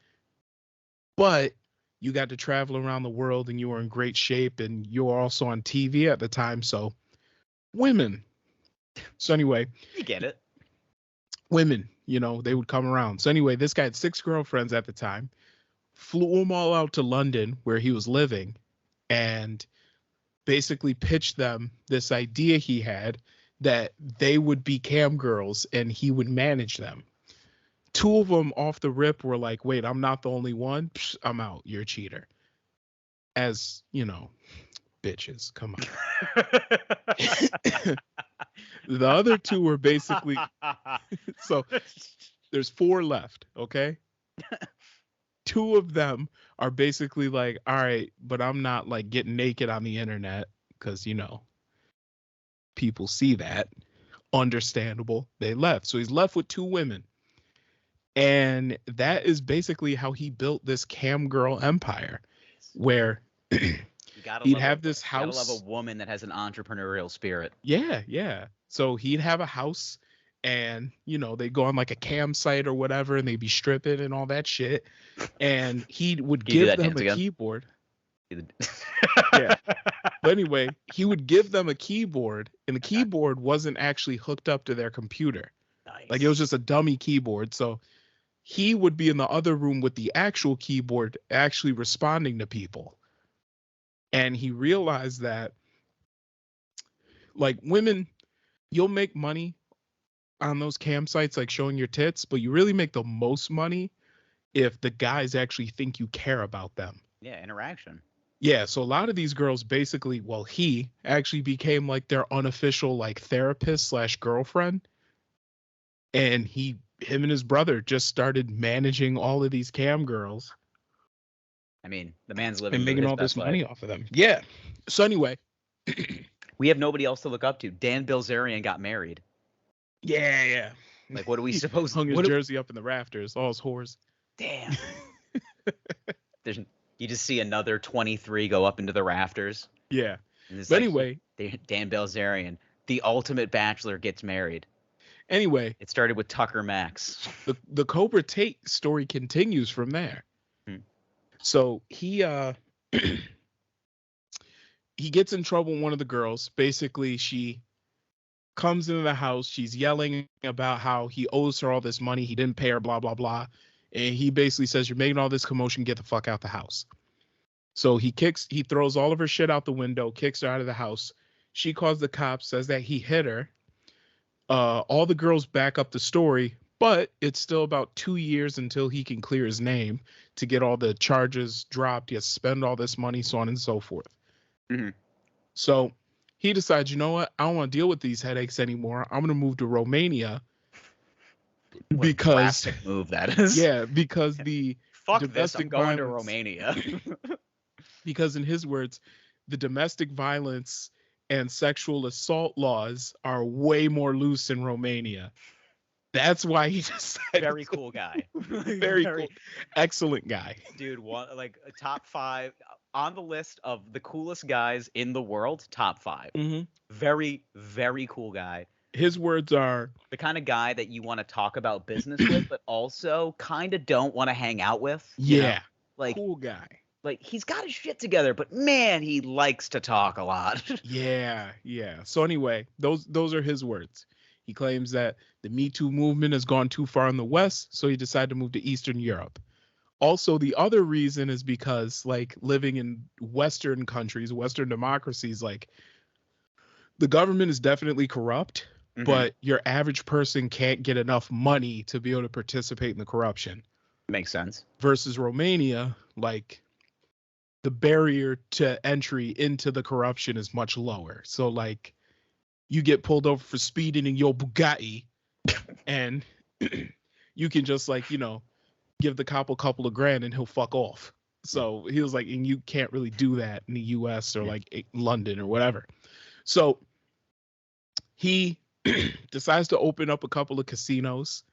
Speaker 1: but you got to travel around the world and you were in great shape and you were also on TV at the time. So women. So anyway,
Speaker 2: You get it.
Speaker 1: women, they would come around. So anyway, this guy had 6 girlfriends at the time, flew them all out to London where he was living and basically pitched them this idea he had that they would be cam girls and he would manage them. 2 of them off the rip were like, wait, I'm not the only one. Psh, I'm out. You're a cheater. As, bitches. Come on. The other 2 were basically, so there's 4 left. Okay. 2 of them are basically like, all right, but I'm not like getting naked on the internet because, people see that. Understandable. They left. So he's left with 2 women. And that is basically how he built this cam girl empire where he'd have this house.
Speaker 2: You gotta love a woman that has an entrepreneurial spirit.
Speaker 1: Yeah, yeah. So he'd have a house and, they'd go on like a campsite or whatever and they'd be stripping and all that shit. And he would give them a keyboard. Yeah. But anyway, he would give them a keyboard and the keyboard wasn't actually hooked up to their computer.
Speaker 2: Nice.
Speaker 1: Like it was just a dummy keyboard. So he would be in the other room with the actual keyboard actually responding to people. And he realized that like women, you'll make money on those campsites, like showing your tits, but you really make the most money if the guys actually think you care about them.
Speaker 2: Yeah, interaction.
Speaker 1: Yeah, so a lot of these girls basically, well, he actually became like their unofficial like therapist / girlfriend. And him and his brother just started managing all of these cam girls.
Speaker 2: I mean, the man's living
Speaker 1: and making all this money off of them. Yeah. So anyway,
Speaker 2: we have nobody else to look up to. Dan Bilzerian got married.
Speaker 1: Yeah, yeah.
Speaker 2: Like, what are we supposed to?
Speaker 1: Hung his jersey up in the rafters, all his whores.
Speaker 2: Damn. You just see another 23 go up into the rafters.
Speaker 1: Yeah. But anyway,
Speaker 2: Dan Bilzerian, the ultimate bachelor, gets married.
Speaker 1: Anyway,
Speaker 2: it started with Tucker Max.
Speaker 1: The Cobra Tate story continues from there. So he gets in trouble with one of the girls. Basically, she comes into the house. She's yelling about how he owes her all this money. He didn't pay her, blah, blah, blah. And he basically says, you're making all this commotion. Get the fuck out the house. So he throws all of her shit out the window, kicks her out of the house. She calls the cops, says that he hit her. All the girls back up the story, but it's still about 2 years until he can clear his name to get all the charges dropped. He has to spend all this money, so on and so forth.
Speaker 2: Mm-hmm.
Speaker 1: So he decides, you know what? I don't want to deal with these headaches anymore. I'm going to move to Romania. Because
Speaker 2: classic move that is.
Speaker 1: Yeah, because the
Speaker 2: fuck this, I'm going to Romania.
Speaker 1: Because in his words, the domestic violence and sexual assault laws are way more loose in Romania. That's why he decided.
Speaker 2: Very cool guy.
Speaker 1: Very cool. Excellent guy.
Speaker 2: Dude, like a top 5 on the list of the coolest guys in the world, top 5.
Speaker 1: Mm-hmm.
Speaker 2: Very, very cool guy.
Speaker 1: His words are
Speaker 2: the kind of guy that you want to talk about business with, but also kind of don't want to hang out with.
Speaker 1: Yeah.
Speaker 2: Like
Speaker 1: cool guy.
Speaker 2: Like he's got his shit together, but man, he likes to talk a lot.
Speaker 1: Yeah. So anyway, those are his words. He claims that the Me Too movement has gone too far in the West, so he decided to move to Eastern Europe. Also, the other reason is because like living in Western countries, Western democracies, like the government is definitely corrupt, but your average person can't get enough money to be able to participate in the corruption.
Speaker 2: Makes sense.
Speaker 1: Versus Romania, like the barrier to entry into the corruption is much lower. So like you get pulled over for speeding in your Bugatti and you can just like, give the cop a couple of grand and he'll fuck off. So he was like, and you can't really do that in the US or like London or whatever. So he decides to open up a couple of casinos,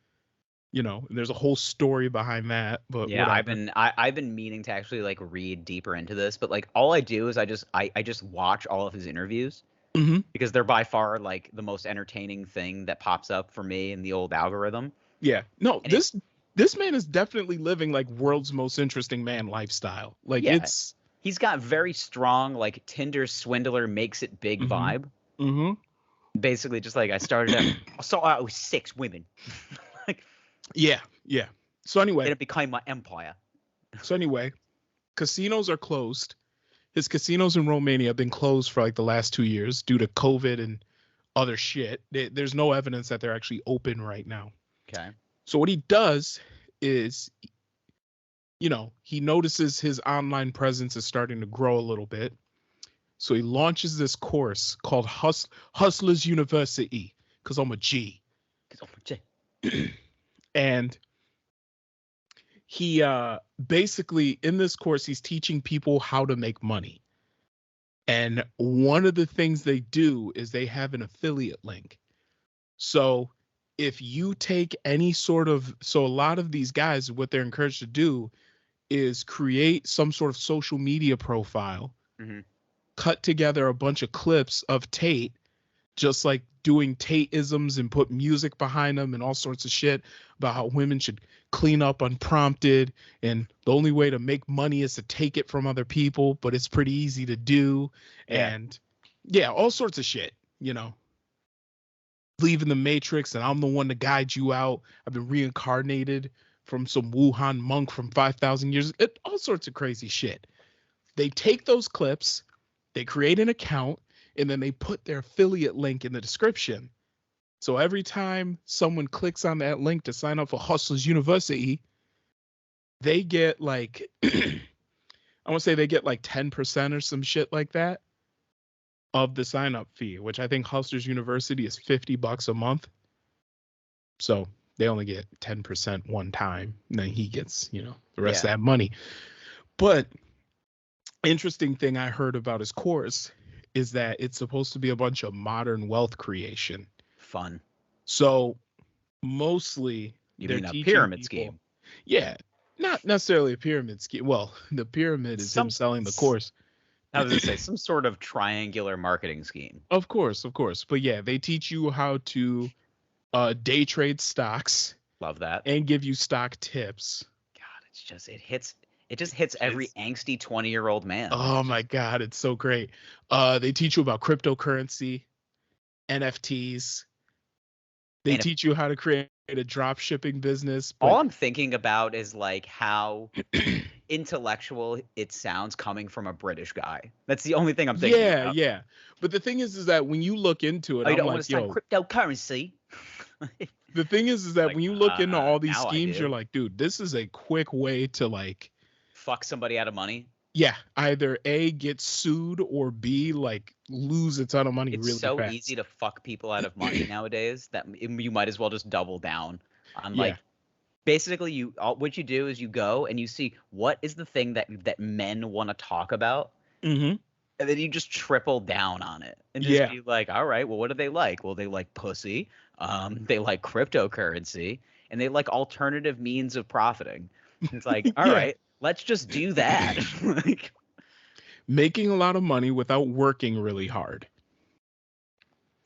Speaker 1: and there's a whole story behind that, but
Speaker 2: Yeah, I've
Speaker 1: whatever.
Speaker 2: been I've been meaning to actually like read deeper into this, but like all I do is I just watch all of his interviews
Speaker 1: Hmm.
Speaker 2: because they're by far like the most entertaining thing that pops up for me in the old algorithm.
Speaker 1: Yeah. No,
Speaker 2: And it
Speaker 1: this man is definitely living like world's most interesting man lifestyle. Like
Speaker 2: yeah,
Speaker 1: it's
Speaker 2: he's got very strong like Tinder swindler makes it big
Speaker 1: hmm
Speaker 2: vibe.
Speaker 1: hmm
Speaker 2: Basically just like I saw out with 6 women. Like
Speaker 1: yeah, yeah. So
Speaker 2: then
Speaker 1: anyway,
Speaker 2: it became my empire.
Speaker 1: so anyway, casinos are closed. His casinos in Romania have been closed for like the last 2 years due to COVID and other shit. There's no evidence that they're actually open right now.
Speaker 2: Okay.
Speaker 1: So what he does is, he notices his online presence is starting to grow a little bit. So he launches this course called Hustlers University, because I'm a G. And he basically, in this course, he's teaching people how to make money. And one of the things they do is they have an affiliate link. So if you take so a lot of these guys, what they're encouraged to do is create some sort of social media profile,
Speaker 2: Mm-hmm.
Speaker 1: cut together a bunch of clips of Tate, just like doing Tate-isms and put music behind them and all sorts of shit about how women should clean up unprompted. And the only way to make money is to take it from other people, but it's pretty easy to do.
Speaker 2: Yeah.
Speaker 1: And yeah, all sorts of shit, leaving the Matrix and I'm the one to guide you out. I've been reincarnated from some Wuhan monk from 5,000 years. All sorts of crazy shit. They take those clips, they create an account, and then they put their affiliate link in the description. So every time someone clicks on that link to sign up for Hustlers University, they get like, I want to say they get like 10% or some shit like that of the sign up fee, which I think Hustlers University is $50 a month. So they only get 10% one time. And then he gets, the rest of that money. But interesting thing I heard about his course is that it's supposed to be a bunch of modern wealth creation.
Speaker 2: Fun.
Speaker 1: So mostly they're
Speaker 2: mean a
Speaker 1: teaching
Speaker 2: pyramid
Speaker 1: people,
Speaker 2: scheme?
Speaker 1: Yeah, not necessarily a pyramid scheme. Well, the pyramid is him selling the course.
Speaker 2: I was gonna say some sort of triangular marketing scheme.
Speaker 1: Of course. But yeah, they teach you how to day trade stocks.
Speaker 2: Love that.
Speaker 1: And give you stock tips.
Speaker 2: God, it just hits every angsty 20-year-old man.
Speaker 1: Oh my God, it's so great. They teach you about cryptocurrency, NFTs. They teach you how to create a drop shipping business.
Speaker 2: All I'm thinking about is like how intellectual it sounds coming from a British guy. That's the only thing I'm thinking about.
Speaker 1: Yeah. But the thing is that when you look into it,
Speaker 2: I
Speaker 1: I'm
Speaker 2: don't
Speaker 1: like,
Speaker 2: want to sign cryptocurrency.
Speaker 1: The thing is that
Speaker 2: like,
Speaker 1: when you look into all these schemes, you're like, dude, this is a quick way to like
Speaker 2: fuck somebody out of money.
Speaker 1: Yeah, either A, get sued, or B, like lose a ton of money really fast.
Speaker 2: It's so easy to fuck people out of money nowadays that you might as well just double down on like basically what you do is you go and you see what is the thing that men want to talk about.
Speaker 1: Mm-hmm.
Speaker 2: And then you just triple down on it and just be like, all right, well, what do they like? Well, they like pussy. They like cryptocurrency, and they like alternative means of profiting. It's like, all right, let's just do that. Like,
Speaker 1: making a lot of money without working really hard.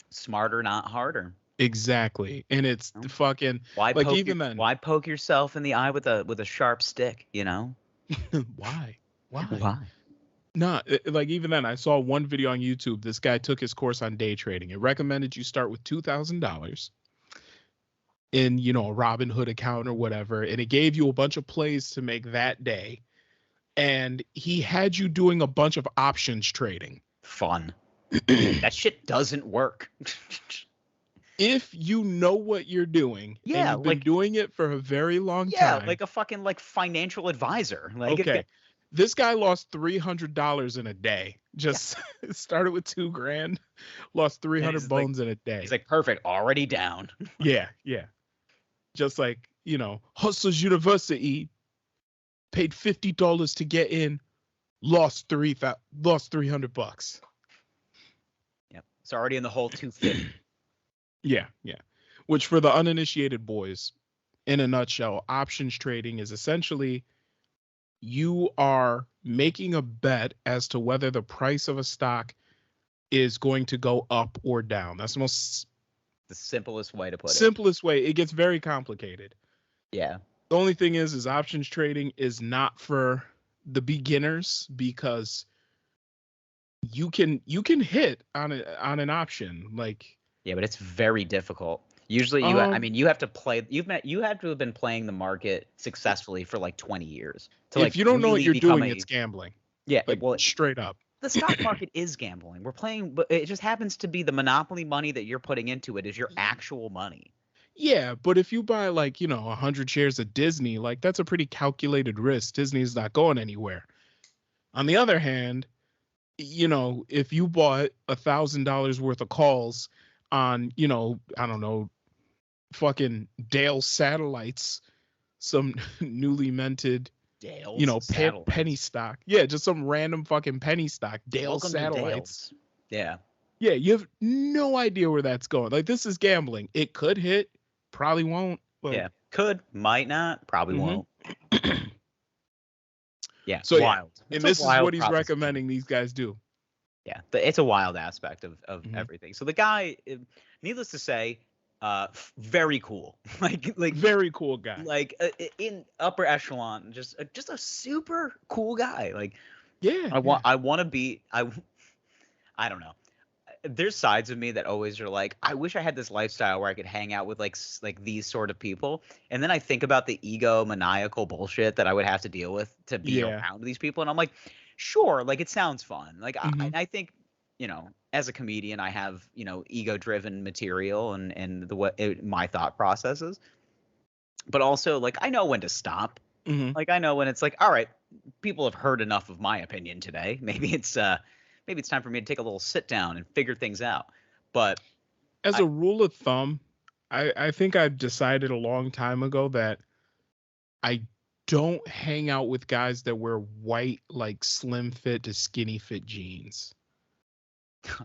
Speaker 2: Smarter, not harder.
Speaker 1: Exactly. And it's fucking
Speaker 2: why poke yourself in the eye with a sharp stick,
Speaker 1: Why? No, like even then, I saw one video on YouTube. This guy took his course on day trading. It recommended you start with $2,000 in, a Robinhood account or whatever, and it gave you a bunch of plays to make that day. And he had you doing a bunch of options trading.
Speaker 2: Fun. That shit doesn't work.
Speaker 1: If you know what you're doing, and you've been doing it for a very long time.
Speaker 2: Yeah, like a fucking financial advisor. Like,
Speaker 1: okay. This guy lost $300 in a day. Just started with $2,000, lost 300 bones in a day.
Speaker 2: He's like, perfect, already down.
Speaker 1: Yeah. Just like, Hustlers University. paid $50 to get in, lost $300.
Speaker 2: Yep. It's already in the hole 250.
Speaker 1: Yeah. Which for the uninitiated boys, in a nutshell, options trading is essentially you are making a bet as to whether the price of a stock is going to go up or down. That's the
Speaker 2: simplest way to put it.
Speaker 1: Simplest way. It gets very complicated.
Speaker 2: Yeah.
Speaker 1: The only thing is options trading is not for the beginners, because you can hit on an option. Like,
Speaker 2: yeah, but it's very difficult. Usually you have to play, you have to have been playing the market successfully for like 20 years to, like,
Speaker 1: if you don't know what
Speaker 2: really
Speaker 1: you're
Speaker 2: become
Speaker 1: doing, it's gambling.
Speaker 2: Yeah,
Speaker 1: like,
Speaker 2: well,
Speaker 1: straight up.
Speaker 2: The stock market is gambling. We're playing, but it just happens to be the monopoly money that you're putting into it is your actual money.
Speaker 1: Yeah, but if you buy, like, 100 shares of Disney, like, that's a pretty calculated risk. Disney's not going anywhere. On the other hand, if you bought $1,000 worth of calls on, I don't know, fucking Dale Satellites, some newly minted, penny stock. Yeah, just some random fucking penny stock. Dale Satellites.
Speaker 2: Yeah.
Speaker 1: Yeah, you have no idea where that's going. Like, this is gambling. It could hit, probably won't. But...
Speaker 2: yeah, could, might not, probably won't. Yeah,
Speaker 1: so
Speaker 2: wild.
Speaker 1: Yeah. And this is what he's recommending these guys do.
Speaker 2: Yeah, it's a wild aspect of everything. So the guy, needless to say, very cool. like
Speaker 1: very cool guy.
Speaker 2: Like in upper echelon, just a super cool guy. Like,
Speaker 1: yeah,
Speaker 2: I want to be. I don't know. There's sides of me that always are like, I wish I had this lifestyle where I could hang out with like these sort of people. And then I think about the egomaniacal bullshit that I would have to deal with to be around these people. And I'm like, sure, like, it sounds fun. Like, I think, as a comedian, I have, ego-driven material and the way my thought processes. But also, like, I know when to stop. Like, I know when it's like, all right, people have heard enough of my opinion today. Maybe it's time for me to take a little sit down and figure things out. But
Speaker 1: as a rule of thumb, I think I've decided a long time ago that I don't hang out with guys that wear white, like, slim fit to skinny fit jeans.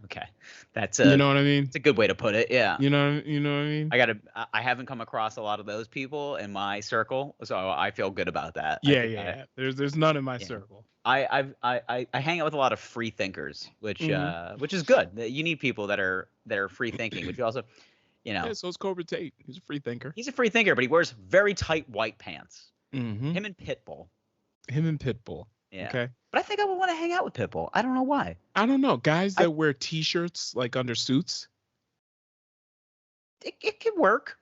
Speaker 2: Okay, that's
Speaker 1: you know what I mean?
Speaker 2: It's a good way to put it. Yeah.
Speaker 1: You know what I mean?
Speaker 2: I haven't come across a lot of those people in my circle, so I feel good about that.
Speaker 1: Yeah. There's none in my circle.
Speaker 2: I hang out with a lot of free thinkers, which is good. You need people that are free thinking, which you also,
Speaker 1: Yeah, so is Cobra Tate. He's a free thinker.
Speaker 2: He's a free thinker, but he wears very tight white pants.
Speaker 1: Mm-hmm.
Speaker 2: Him and Pitbull.
Speaker 1: Yeah. Okay.
Speaker 2: But I think I would want to hang out with Pitbull. I don't know why.
Speaker 1: I don't know. Guys that wear t-shirts like under suits.
Speaker 2: It can work.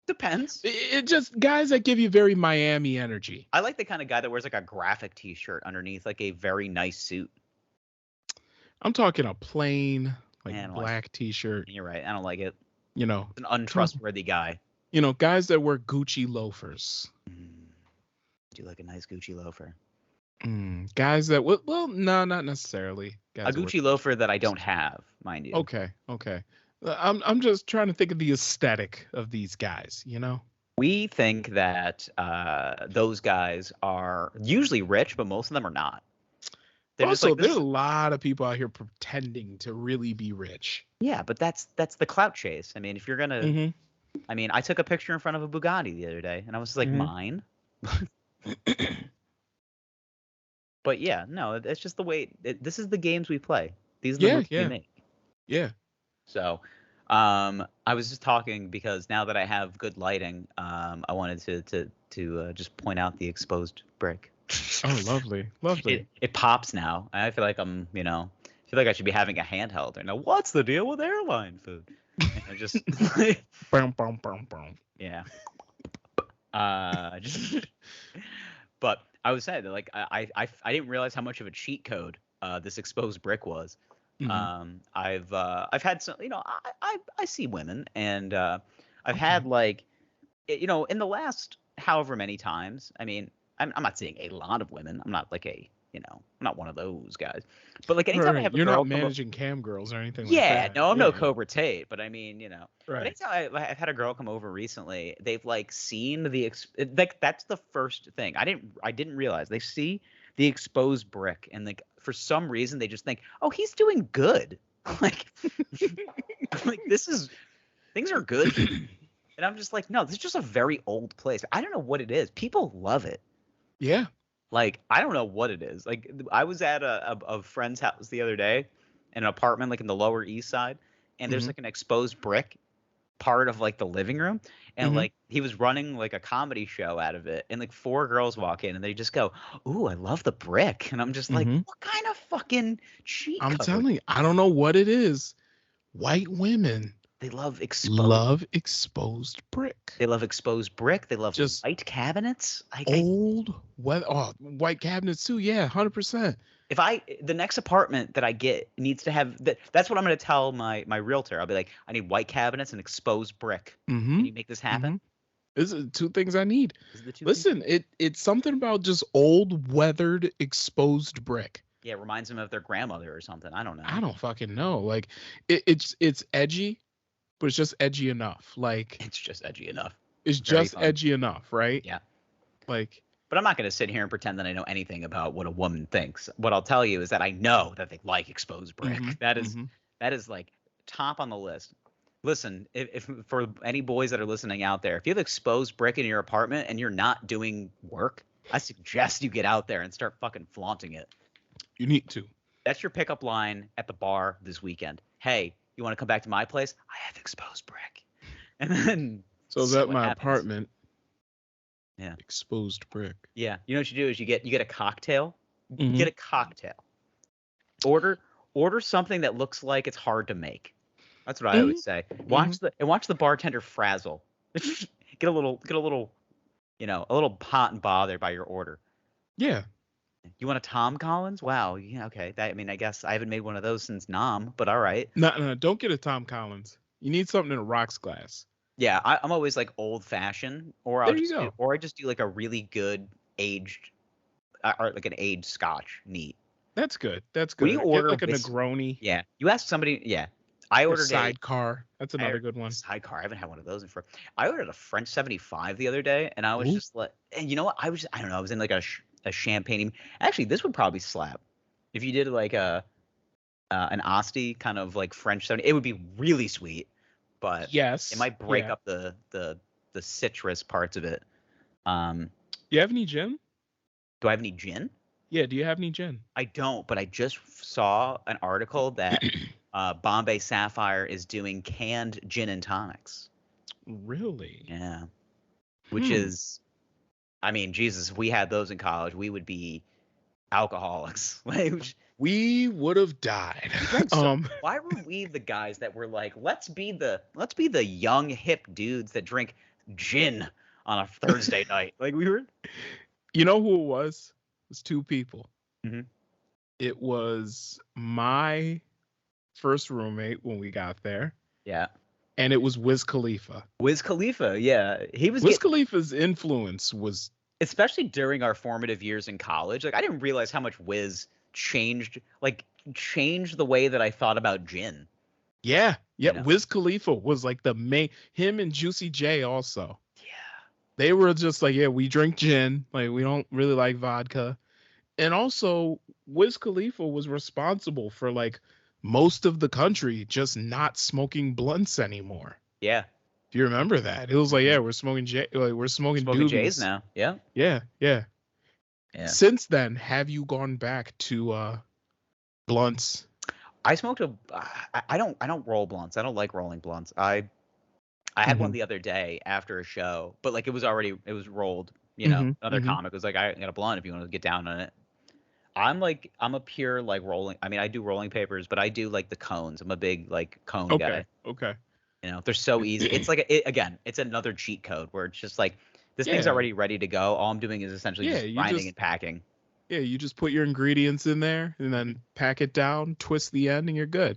Speaker 2: Depends.
Speaker 1: It just guys that give you very Miami energy.
Speaker 2: I like the kind of guy that wears like a graphic t-shirt underneath like a very nice suit.
Speaker 1: I'm talking a plain black t-shirt.
Speaker 2: You're right. I don't like it.
Speaker 1: It's
Speaker 2: an untrustworthy guy.
Speaker 1: Guys that wear Gucci loafers.
Speaker 2: Do you like a nice Gucci loafer?
Speaker 1: Guys that well, no, not necessarily.
Speaker 2: Guys a Gucci loafer that I don't have, mind you.
Speaker 1: Okay. I'm just trying to think of the aesthetic of these guys.
Speaker 2: We think that those guys are usually rich, but most of them are not.
Speaker 1: There's a lot of people out here pretending to really be rich.
Speaker 2: Yeah, but that's the clout chase. I mean, if you're gonna, I mean, I took a picture in front of a Bugatti the other day, and I was like, mine. But yeah, no, it's just the way. This is the games we play. These are the moves we make.
Speaker 1: Yeah.
Speaker 2: So, I was just talking because now that I have good lighting, I wanted to just point out the exposed brick.
Speaker 1: Oh, lovely.
Speaker 2: It pops now. I feel like I feel like I should be having a handheld. Now, what's the deal with airline food? And I just. Yeah. But I was saying that, like, I didn't realize how much of a cheat code this exposed brick was. I've had some, I see women, and I've had like, in the last however many times. I mean, I'm not seeing a lot of women. I'm not like a I'm not one of those guys. But like
Speaker 1: Right,
Speaker 2: anytime I
Speaker 1: right.
Speaker 2: have a
Speaker 1: You're not
Speaker 2: girl come up,
Speaker 1: managing cam girls or anything like
Speaker 2: yeah,
Speaker 1: that.
Speaker 2: no, I'm
Speaker 1: Yeah,
Speaker 2: no
Speaker 1: yeah.
Speaker 2: Cobra Tate, but I mean, but
Speaker 1: Right.
Speaker 2: anytime I've had a girl come over recently, they've like seen like that's the first thing. I didn't realize they see the exposed brick, and like for some reason they just think, oh, he's doing good. Like, like this is things are good here. And I'm just like, no, this is just a very old place. I don't know what it is. People love it.
Speaker 1: Yeah.
Speaker 2: Like, I don't know what it is. Like, I was at a friend's house the other day in an apartment, like in the Lower East Side, and there's
Speaker 1: Hmm.
Speaker 2: like an exposed brick part of like the living room. And
Speaker 1: Hmm.
Speaker 2: like he was running like a comedy show out of it. And like four girls walk in and they just go, ooh, I love the brick. And I'm just like,
Speaker 1: Hmm.
Speaker 2: what kind of fucking cheat
Speaker 1: I'm
Speaker 2: code?
Speaker 1: telling you, I don't know what it is. White women
Speaker 2: They love exposed.
Speaker 1: love exposed brick.
Speaker 2: They love exposed brick. They love
Speaker 1: Just
Speaker 2: white cabinets.
Speaker 1: old, white cabinets too. Yeah, 100%.
Speaker 2: If the next apartment that I get needs to have that's what I'm going to tell my realtor. I'll be like, I need white cabinets and exposed brick.
Speaker 1: Hmm.
Speaker 2: Can you make this happen?
Speaker 1: Hmm. This is two things I need.
Speaker 2: These are the two things.
Speaker 1: Listen, it's something about just old, weathered, exposed brick.
Speaker 2: Yeah, it reminds them of their grandmother or something. I don't know.
Speaker 1: I don't fucking know. Like it's edgy, but it's just edgy enough. Like
Speaker 2: It's just edgy enough.
Speaker 1: it's
Speaker 2: Very
Speaker 1: just
Speaker 2: fun.
Speaker 1: edgy enough, right?
Speaker 2: Yeah.
Speaker 1: Like
Speaker 2: But I'm not going to sit here and pretend that I know anything about what a woman thinks. What I'll tell you is that I know that they like exposed brick.
Speaker 1: mhm,
Speaker 2: That is
Speaker 1: mhm.
Speaker 2: that is like top on the list. Listen, if for any boys that are listening out there, if you have exposed brick in your apartment and you're not doing work, I suggest you get out there and start fucking flaunting it.
Speaker 1: You need to.
Speaker 2: That's your pickup line at the bar this weekend. Hey, you want to come back to my place? I have exposed brick. And then
Speaker 1: So is
Speaker 2: see
Speaker 1: that
Speaker 2: what
Speaker 1: my
Speaker 2: happens.
Speaker 1: apartment?
Speaker 2: Yeah.
Speaker 1: Exposed brick.
Speaker 2: Yeah. You know what you do is you get a cocktail.
Speaker 1: Mhm.
Speaker 2: Get a cocktail. Order something that looks like it's hard to make. That's what I always say. Watch the bartender frazzle. get a little a little hot and bothered by your order.
Speaker 1: Yeah.
Speaker 2: You want a Tom Collins? Wow. Yeah. Okay. I guess I haven't made one of those since Nom, but all right.
Speaker 1: No, don't get a Tom Collins. You need something in a rocks glass.
Speaker 2: Yeah, I'm always like old fashioned, or
Speaker 1: There you go.
Speaker 2: I just do like a really good aged, or like an aged Scotch neat.
Speaker 1: That's good. That's
Speaker 2: When
Speaker 1: good.
Speaker 2: you
Speaker 1: Get
Speaker 2: order
Speaker 1: like a
Speaker 2: whis-
Speaker 1: Negroni
Speaker 2: Yeah, you ask somebody. Yeah, I
Speaker 1: or
Speaker 2: ordered a
Speaker 1: sidecar. That's another good one.
Speaker 2: sidecar. I haven't had one of those in for. I ordered a French 75 the other day, and I was
Speaker 1: Ooh.
Speaker 2: just like, and you know what? I don't know. I was in like a champagne. Actually, this would probably slap if you did like an Asti kind of like French 70. It would be really sweet, but
Speaker 1: Yes.
Speaker 2: it might break
Speaker 1: yeah.
Speaker 2: up the citrus parts of it.
Speaker 1: You have any gin?
Speaker 2: Do I have any gin?
Speaker 1: Yeah. Do you have any gin?
Speaker 2: I don't, but I just saw an article that Bombay Sapphire is doing canned gin and tonics.
Speaker 1: Really?
Speaker 2: Yeah. Which is, I mean, Jesus, if we had those in college, we would be alcoholics.
Speaker 1: We would have died.
Speaker 2: Why were we the guys that were like, let's be the young hip dudes that drink gin on a Thursday night? Like we were.
Speaker 1: You know who it was? It was two people.
Speaker 2: Mhm.
Speaker 1: It was my first roommate when we got there,
Speaker 2: Yeah.
Speaker 1: and it was Wiz Khalifa.
Speaker 2: Wiz Khalifa, yeah. He was
Speaker 1: Wiz Khalifa's influence was
Speaker 2: especially during our formative years in college. Like I didn't realize how much Wiz changed the way that I thought about gin.
Speaker 1: yeah.
Speaker 2: You know?
Speaker 1: Wiz Khalifa was like the main. Him and Juicy J also.
Speaker 2: Yeah.
Speaker 1: They were just like, yeah, we drink gin. Like we don't really like vodka. And also, Wiz Khalifa was responsible for like most of the country just not smoking blunts anymore.
Speaker 2: Yeah.
Speaker 1: Do you remember that? It was like, yeah, we're smoking we're smoking
Speaker 2: J's now. Yeah.
Speaker 1: Yeah.
Speaker 2: Yeah.
Speaker 1: Since then, have you gone back to blunts?
Speaker 2: I smoked I don't roll blunts. I don't like rolling blunts. I had one the other day after a show, but like it was rolled, another comic was like, I got a blunt if you want to get down on it. I'm a pure like rolling. I mean, I do rolling papers, but I do like the cones. I'm a big like cone guy.
Speaker 1: Okay.
Speaker 2: They're so easy. It's like again, it's another cheat code where it's just like this thing's already ready to go. All I'm doing is essentially just grinding and packing.
Speaker 1: Yeah, you just put your ingredients in there and then pack it down, twist the end, and you're good.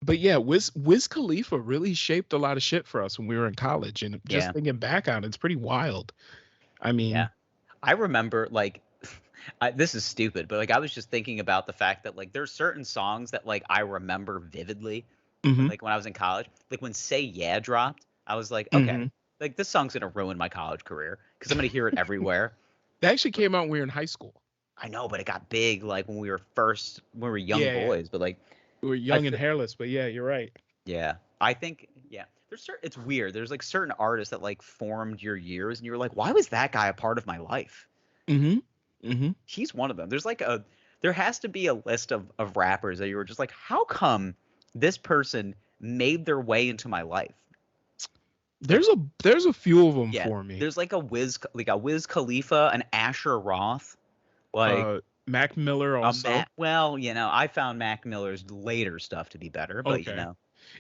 Speaker 1: But yeah, Wiz Khalifa really shaped a lot of shit for us when we were in college, and just thinking back on it, it's pretty wild. I mean,
Speaker 2: I remember like this is stupid, but like I was just thinking about the fact that like there's certain songs that like I remember vividly,
Speaker 1: Mm-hmm.
Speaker 2: like when I was in college. Like when Say Yeah dropped, I was like, okay,
Speaker 1: Mm-hmm.
Speaker 2: like this song's gonna ruin my college career because I'm gonna hear it everywhere.
Speaker 1: That actually came out when we were in high school.
Speaker 2: I know, but it got big like when we were young
Speaker 1: Yeah, yeah.
Speaker 2: boys. But like
Speaker 1: We were
Speaker 2: I
Speaker 1: young and
Speaker 2: feel,
Speaker 1: hairless, but yeah, you're right.
Speaker 2: yeah, I think yeah. There's certain, it's weird. There's like certain artists that like formed your years, and you're like, why was that guy a part of my life?
Speaker 1: Mm-hmm. Mm-hmm.
Speaker 2: He's one of them. There has to be a list of rappers that you were just like, how come this person made their way into my life? Like,
Speaker 1: There's a few of them
Speaker 2: yeah,
Speaker 1: for me.
Speaker 2: there's like a Wiz Khalifa, an Asher Roth, like
Speaker 1: Mac Miller
Speaker 2: a
Speaker 1: also.
Speaker 2: Matt. Well, I found Mac Miller's later stuff to be better, but
Speaker 1: Okay.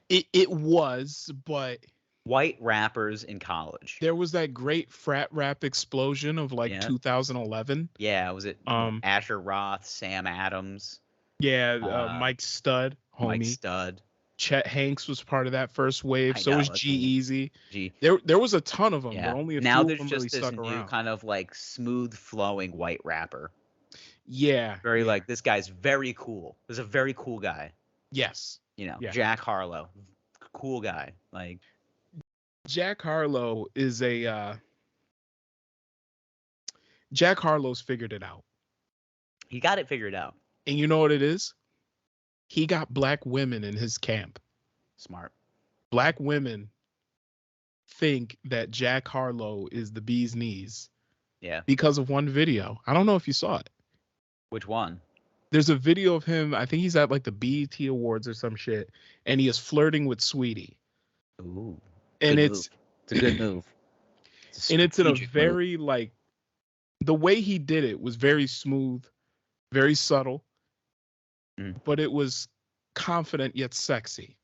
Speaker 1: It was, but
Speaker 2: white rappers in college.
Speaker 1: there was that great frat rap explosion of like
Speaker 2: Yeah,
Speaker 1: 2011.
Speaker 2: yeah. Was it
Speaker 1: Um,
Speaker 2: Asher Roth, Sam Adams,
Speaker 1: yeah,
Speaker 2: uh,
Speaker 1: Mike Stud,
Speaker 2: Mike
Speaker 1: homie.
Speaker 2: Stud?
Speaker 1: Chet Hanks was part of that first wave.
Speaker 2: I
Speaker 1: So was
Speaker 2: know.
Speaker 1: G Easy.
Speaker 2: Gee,
Speaker 1: There was a ton of them, but
Speaker 2: yeah.
Speaker 1: only a
Speaker 2: Now
Speaker 1: few of
Speaker 2: there's
Speaker 1: them really
Speaker 2: just this
Speaker 1: stuck
Speaker 2: new
Speaker 1: around.
Speaker 2: kind of like smooth flowing white rapper.
Speaker 1: Yeah,
Speaker 2: Very
Speaker 1: yeah,
Speaker 2: like this guy's very cool. This is a very cool guy.
Speaker 1: yes, yeah.
Speaker 2: Jack Harlow, cool guy. Like
Speaker 1: Jack Harlow is Jack Harlow's figured it out,
Speaker 2: he got it figured out.
Speaker 1: and you know what it is? He got black women in his camp.
Speaker 2: Smart.
Speaker 1: Black women think that Jack Harlow is the bee's knees
Speaker 2: Yeah.
Speaker 1: because of one video. I don't know if you saw it.
Speaker 2: Which one?
Speaker 1: There's a video of him. I think he's at like the BET Awards or some shit, and he is flirting with Sweetie.
Speaker 2: Ooh.
Speaker 1: And
Speaker 2: Good
Speaker 1: it's
Speaker 2: move. It's a good move.
Speaker 1: and it's in a
Speaker 2: Strategic move.
Speaker 1: very like the way he did it was very smooth, very subtle, but it was confident yet sexy.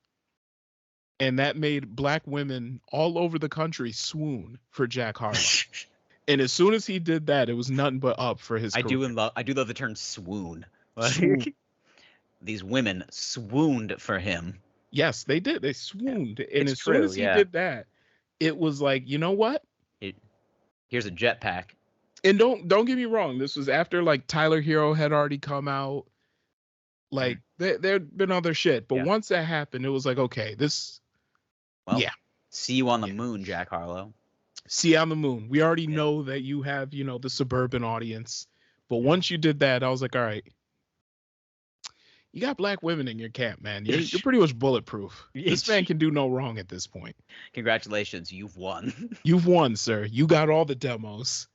Speaker 1: And that made black women all over the country swoon for Jack Harlow. And as soon as he did that, it was nothing but up for his career.
Speaker 2: I do love the term swoon.
Speaker 1: Swoon.
Speaker 2: These women swooned for him.
Speaker 1: Yes, they did. They swooned.
Speaker 2: Yeah.
Speaker 1: And
Speaker 2: It's
Speaker 1: as
Speaker 2: true,
Speaker 1: soon as he
Speaker 2: yeah.
Speaker 1: did that, it was like, you know what?
Speaker 2: Here's a jetpack.
Speaker 1: And don't get me wrong, this was after like Tyler Hero had already come out. Like there'd been other shit. But once that happened, it was like, okay, yeah.
Speaker 2: See you on the moon, Jack Harlow.
Speaker 1: See you on the moon. We already know that you have, the suburban audience. But once you did that, I was like, all right. You got black women in your camp, man. You're pretty much bulletproof. This man can do no wrong at this point.
Speaker 2: Congratulations, you've won.
Speaker 1: You've won, sir. You got all the demos.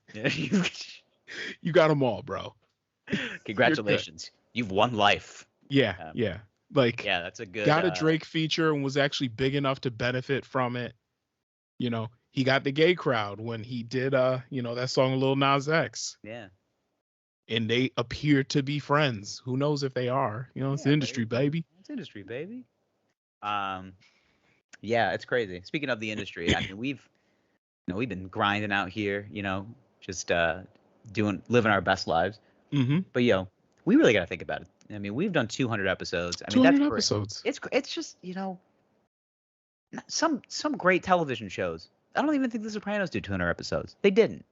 Speaker 1: You got them all, bro.
Speaker 2: Congratulations, you've won life.
Speaker 1: Yeah, yeah. Like,
Speaker 2: yeah, that's a good.
Speaker 1: Got a Drake feature and was actually big enough to benefit from it. He got the gay crowd when he did, that song Lil Nas X.
Speaker 2: Yeah.
Speaker 1: And they appear to be friends. Who knows if they are? It's the industry, baby.
Speaker 2: It's industry, baby. Yeah, it's crazy. Speaking of the industry, I mean, we've been grinding out here, just living our best lives.
Speaker 1: Mm-hmm.
Speaker 2: But we really got to think about it. I mean, we've done 200 episodes. I mean,
Speaker 1: 200
Speaker 2: that's
Speaker 1: episodes.
Speaker 2: It's just some great television shows. I don't even think The Sopranos did 200 episodes. They didn't.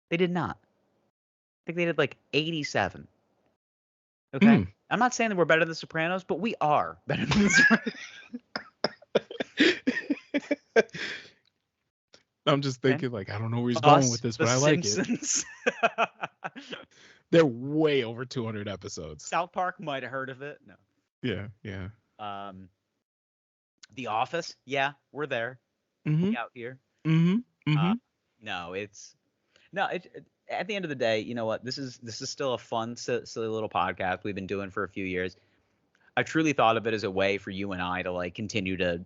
Speaker 2: They did not. I think they did like 87. Okay. I'm not saying that we're better than The Sopranos, but we are better than The Sopranos.
Speaker 1: I'm just thinking, like, I don't know where he's going with this, but I like it. They're way over 200 episodes.
Speaker 2: South Park might have heard of it. No.
Speaker 1: Yeah.
Speaker 2: The Office. Yeah, we're there.
Speaker 1: Mm-hmm.
Speaker 2: Out here.
Speaker 1: Mm-hmm.
Speaker 2: No, at the end of the day, you know what? This is still a fun, silly little podcast we've been doing for a few years. I truly thought of it as a way for you and I to like continue to,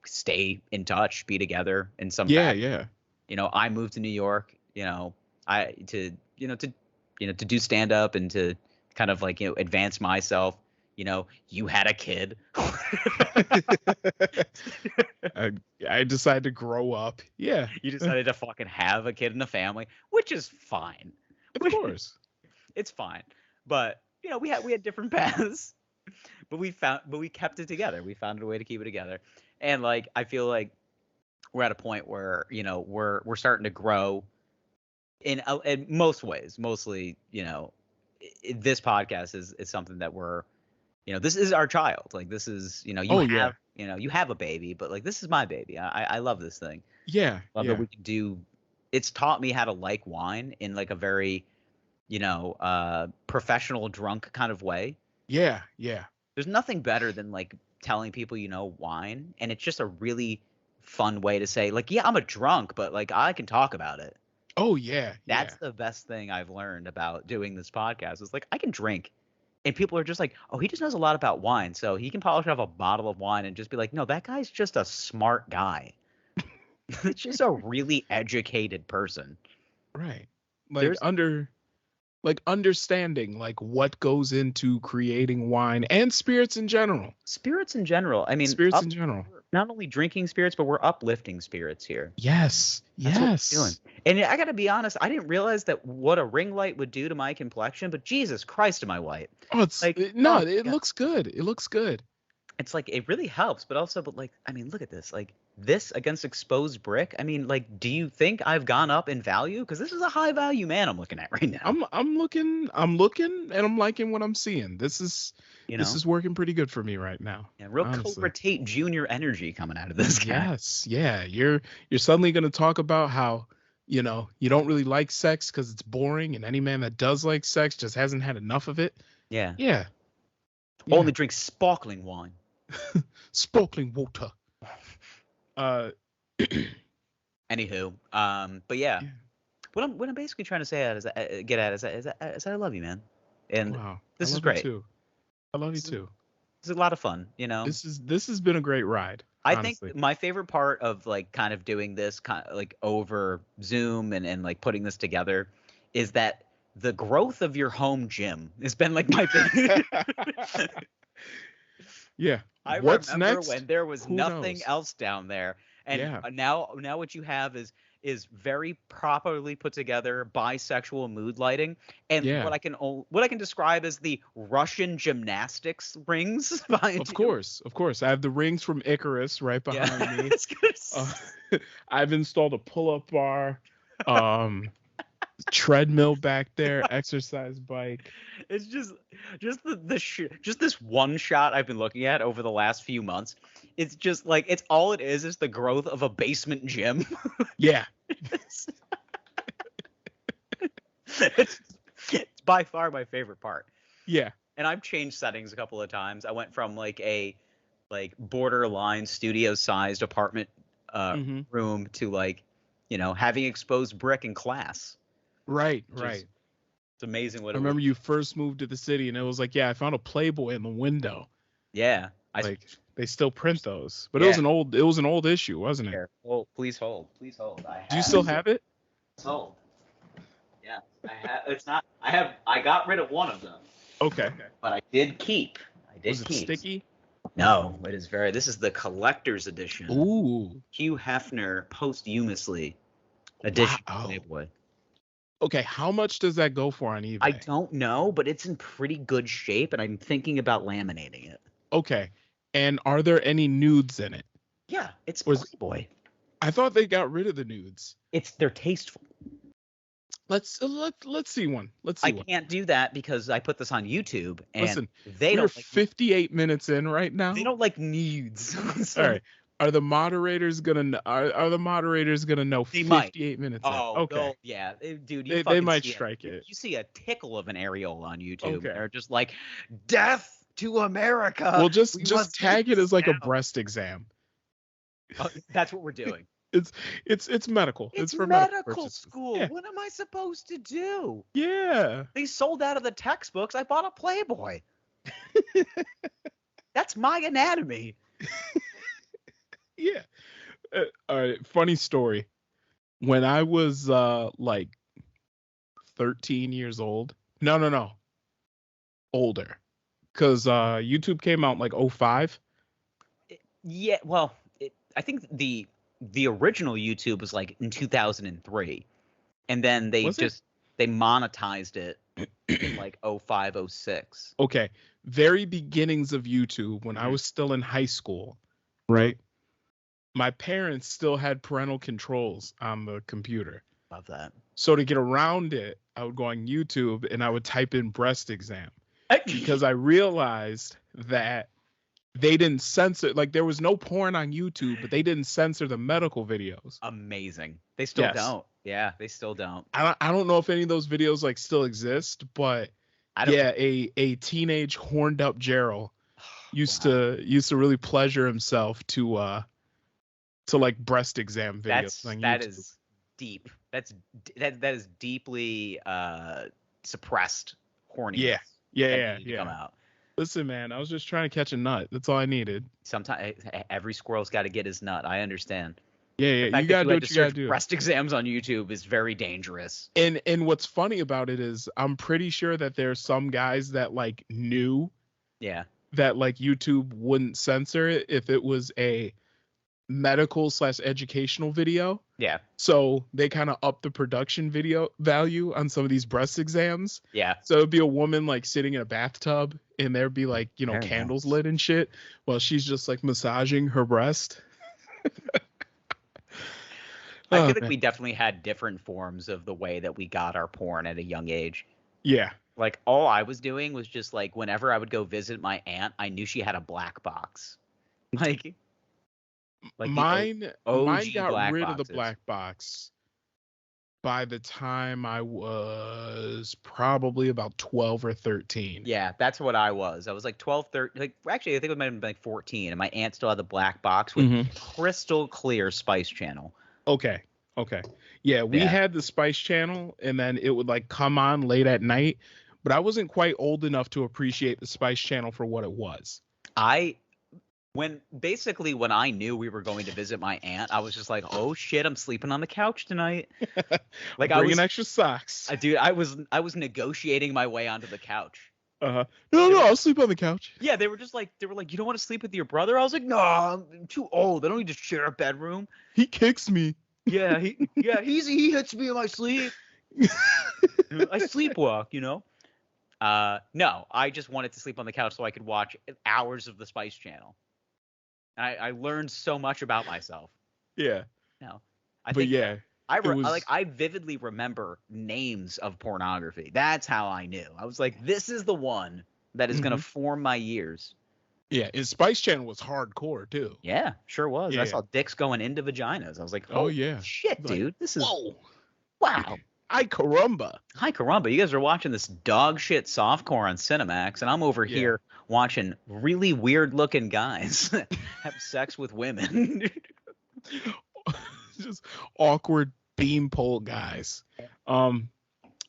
Speaker 2: stay in touch, be together in some fashion.
Speaker 1: Yeah.
Speaker 2: I moved to New York, to do stand up and to kind of like, advance myself. You had a kid.
Speaker 1: I decided to grow up. Yeah.
Speaker 2: You decided to fucking have a kid and a family, which is fine.
Speaker 1: Of course.
Speaker 2: It's fine. But, we had different paths. But we kept it together. We found a way to keep it together. And like I feel like we're at a point where, we're starting to grow in most ways, mostly, this podcast is something that we're, this is our child. Like, this is,
Speaker 1: Oh yeah.
Speaker 2: you have a baby, but like, this is my baby. I love this thing.
Speaker 1: Yeah.
Speaker 2: Love that
Speaker 1: Yeah.
Speaker 2: we can do. It's taught me how to like wine in like a very, professional drunk kind of way.
Speaker 1: Yeah. Yeah.
Speaker 2: There's nothing better than like telling people wine, and it's just a really fun way to say like, yeah, I'm a drunk, but like I can talk about it.
Speaker 1: Oh yeah.
Speaker 2: That's
Speaker 1: Yeah.
Speaker 2: the best thing I've learned about doing this podcast. Is like I can drink, and people are just like, oh, he just knows a lot about wine, so he can polish off a bottle of wine and just be like, no, that guy's just a smart guy. It's just a really educated person.
Speaker 1: Right. Like
Speaker 2: There's
Speaker 1: understanding like what goes into creating wine and spirits in general.
Speaker 2: spirits in general. I mean,
Speaker 1: Spirits in general.
Speaker 2: not only drinking spirits, but we're uplifting spirits here.
Speaker 1: Yes.
Speaker 2: That's what
Speaker 1: Yes.
Speaker 2: we're doing. And I gotta be honest, I didn't realize that what a ring light would do to my complexion, but Jesus Christ, am I white?
Speaker 1: Oh, it's
Speaker 2: Like,
Speaker 1: no,
Speaker 2: oh,
Speaker 1: it
Speaker 2: yeah.
Speaker 1: looks good. It looks good.
Speaker 2: It's like it really helps, but like, I mean, look at this. Like this against exposed brick. I mean, like, do you think I've gone up in value? Because this is a high value man I'm looking at right now.
Speaker 1: I'm looking, and I'm liking what I'm seeing. This is working pretty good for me right now.
Speaker 2: Yeah, real
Speaker 1: honestly.
Speaker 2: Cobra Tate Jr. energy coming out of this guy.
Speaker 1: Yes, yeah. You're suddenly going to talk about how, you don't really like sex because it's boring, and any man that does like sex just hasn't had enough of it.
Speaker 2: Yeah.
Speaker 1: Yeah.
Speaker 2: Only drink sparkling wine.
Speaker 1: Sparkling water.
Speaker 2: Anywho, but yeah. What I'm basically trying to say is that I love you, man. And
Speaker 1: Wow.
Speaker 2: this
Speaker 1: I
Speaker 2: is
Speaker 1: love
Speaker 2: great.
Speaker 1: You too. I love you too.
Speaker 2: It's a lot of fun,
Speaker 1: This has been a great ride.
Speaker 2: I
Speaker 1: honestly.
Speaker 2: think my favorite part of like kind of doing this kind of like over Zoom and like putting this together is that the growth of your home gym has been like my favorite.
Speaker 1: Yeah.
Speaker 2: I
Speaker 1: What's
Speaker 2: remember
Speaker 1: next?
Speaker 2: when there was
Speaker 1: Who
Speaker 2: nothing
Speaker 1: knows?
Speaker 2: else down there, and
Speaker 1: Yeah.
Speaker 2: now what you have is very properly put together bisexual mood lighting, and
Speaker 1: Yeah.
Speaker 2: what I can describe as the Russian gymnastics rings behind
Speaker 1: Of
Speaker 2: you.
Speaker 1: course. I have the rings from Icarus right behind
Speaker 2: Yeah.
Speaker 1: me.
Speaker 2: It's good.
Speaker 1: I've installed a pull-up bar, treadmill back there, exercise bike.
Speaker 2: It's just just this one shot I've been looking at over the last few months. It's just like it's all it is the growth of a basement gym.
Speaker 1: Yeah.
Speaker 2: It's by far my favorite part.
Speaker 1: Yeah.
Speaker 2: And I've changed settings a couple of times. I went from like a borderline studio sized apartment
Speaker 1: Mhm.
Speaker 2: room to like, having exposed brick in class.
Speaker 1: Right.
Speaker 2: Just-
Speaker 1: Right.
Speaker 2: It's amazing what
Speaker 1: I
Speaker 2: it
Speaker 1: remember
Speaker 2: was.
Speaker 1: you first moved to the city, and it was like, yeah, I found a Playboy in the window.
Speaker 2: Yeah.
Speaker 1: Like they still print those, but it was an old issue, wasn't it?
Speaker 2: Here. Oh, please hold. Please hold.
Speaker 1: Do you still have it?
Speaker 2: It's hold. Yeah. I got rid of one of them,
Speaker 1: Okay.
Speaker 2: but I did keep.
Speaker 1: Was it sticky?
Speaker 2: No, this is the collector's edition.
Speaker 1: Ooh.
Speaker 2: Hugh Hefner posthumously edition
Speaker 1: Wow.
Speaker 2: of Playboy.
Speaker 1: Okay, how much does that go for on eBay?
Speaker 2: I don't know, but it's in pretty good shape, and I'm thinking about laminating it.
Speaker 1: Okay. And are there any nudes in it?
Speaker 2: Yeah, it's
Speaker 1: Was-
Speaker 2: Playboy.
Speaker 1: I thought they got rid of the nudes.
Speaker 2: They're tasteful.
Speaker 1: Let's see one. Let's see
Speaker 2: I
Speaker 1: one.
Speaker 2: can't do that because I put this on YouTube, and
Speaker 1: Listen,
Speaker 2: they
Speaker 1: We're
Speaker 2: don't like
Speaker 1: 58 minutes in right now.
Speaker 2: they don't like nudes. So-
Speaker 1: All right. Are the moderators gonna know
Speaker 2: They might.
Speaker 1: 58 minutes
Speaker 2: Oh,
Speaker 1: in? Okay.
Speaker 2: yeah, dude.
Speaker 1: They
Speaker 2: fucking
Speaker 1: might
Speaker 2: see
Speaker 1: strike it.
Speaker 2: You see a tickle of an areola on YouTube.
Speaker 1: Okay.
Speaker 2: They're just like, death to America.
Speaker 1: Well, just
Speaker 2: We must
Speaker 1: tag
Speaker 2: take
Speaker 1: it as like a
Speaker 2: down."
Speaker 1: breast exam.
Speaker 2: That's what we're doing.
Speaker 1: It's medical.
Speaker 2: It's
Speaker 1: for
Speaker 2: medical
Speaker 1: purposes.
Speaker 2: school.
Speaker 1: Yeah.
Speaker 2: What am I supposed to do?
Speaker 1: Yeah.
Speaker 2: They sold out of the textbooks. I bought a Playboy. That's my anatomy.
Speaker 1: Yeah. All right. Funny story. When I was like 13 years old. No. Older. Because YouTube came out like 05.
Speaker 2: Yeah, well, I think the original YouTube was like in 2003, and then they
Speaker 1: Was it?
Speaker 2: they monetized it in like 05, 06.
Speaker 1: Okay. Very beginnings of YouTube when I was still in high school. Right. My parents still had parental controls on the computer.
Speaker 2: Love that.
Speaker 1: So to get around it, I would go on YouTube and I would type in breast exam because I realized that they didn't censor, like there was no porn on YouTube, but they didn't censor the medical videos.
Speaker 2: Amazing. They still
Speaker 1: Yes.
Speaker 2: don't. Yeah, they still don't.
Speaker 1: I don't know if any of those videos like still exist, but
Speaker 2: I don't.
Speaker 1: yeah, a teenage horned up Gerald used
Speaker 2: Wow.
Speaker 1: to really pleasure himself to like breast exam videos on
Speaker 2: That
Speaker 1: YouTube.
Speaker 2: is deep. That is deeply suppressed horniness.
Speaker 1: Yeah.
Speaker 2: Come out.
Speaker 1: Listen, man, I was just trying to catch a nut. That's all I needed.
Speaker 2: Sometimes every squirrel's got to get his nut. I understand.
Speaker 1: Yeah,
Speaker 2: The fact
Speaker 1: you
Speaker 2: that
Speaker 1: gotta do
Speaker 2: had
Speaker 1: what
Speaker 2: to
Speaker 1: you gotta
Speaker 2: search
Speaker 1: do.
Speaker 2: breast exams on YouTube is very dangerous.
Speaker 1: And what's funny about it is I'm pretty sure that there's some guys that like knew
Speaker 2: Yeah.
Speaker 1: that like YouTube wouldn't censor it if it was a medical / educational video.
Speaker 2: Yeah.
Speaker 1: So they kind of up the production video value on some of these breast exams.
Speaker 2: Yeah.
Speaker 1: So it'd be a woman like sitting in a bathtub and there'd be like, you know,
Speaker 2: Very
Speaker 1: candles
Speaker 2: nice.
Speaker 1: lit and shit while she's just like massaging her breast.
Speaker 2: I feel
Speaker 1: Oh,
Speaker 2: like
Speaker 1: man.
Speaker 2: we definitely had different forms of the way that we got our porn at a young age.
Speaker 1: Yeah.
Speaker 2: Like all I was doing was just like whenever I would go visit my aunt, I knew she had a black box. Like
Speaker 1: Mine
Speaker 2: OG
Speaker 1: got
Speaker 2: black
Speaker 1: rid of the
Speaker 2: boxes.
Speaker 1: black box by the time I was probably about 12 or 13.
Speaker 2: Yeah, that's what I was. I was like 12, 13. Like actually, I think it might have been like 14, and my aunt still had the black box with crystal clear Spice Channel.
Speaker 1: Okay. Yeah, we had the Spice Channel, and then it would like come on late at night, but I wasn't quite old enough to appreciate the Spice Channel for what it was.
Speaker 2: When I knew we were going to visit my aunt, I was just like, oh shit, I'm sleeping on the couch tonight. Like
Speaker 1: Bringing extra socks.
Speaker 2: Dude, I was negotiating my way onto the couch.
Speaker 1: No, I'll sleep on the couch.
Speaker 2: Yeah, they were like, you don't want to sleep with your brother? I was like, no, I'm too old. I don't need to share a bedroom.
Speaker 1: He kicks me.
Speaker 2: Yeah, he hits me in my sleep. I sleepwalk, you know. No, I just wanted to sleep on the couch so I could watch hours of the Spice Channel. And I learned so much about myself.
Speaker 1: Yeah.
Speaker 2: No, I vividly remember names of pornography. That's how I knew. I was like, this is the one that is going to form my years.
Speaker 1: Yeah, and Spice Channel was hardcore too.
Speaker 2: Yeah, sure was.
Speaker 1: Yeah.
Speaker 2: I saw dicks going into vaginas. I was like,
Speaker 1: oh yeah,
Speaker 2: shit,
Speaker 1: like,
Speaker 2: dude, this is
Speaker 1: wow. Hi caramba.
Speaker 2: You guys are watching this dog shit softcore on Cinemax, and I'm over here watching really weird looking guys have sex with women.
Speaker 1: Just awkward beanpole guys.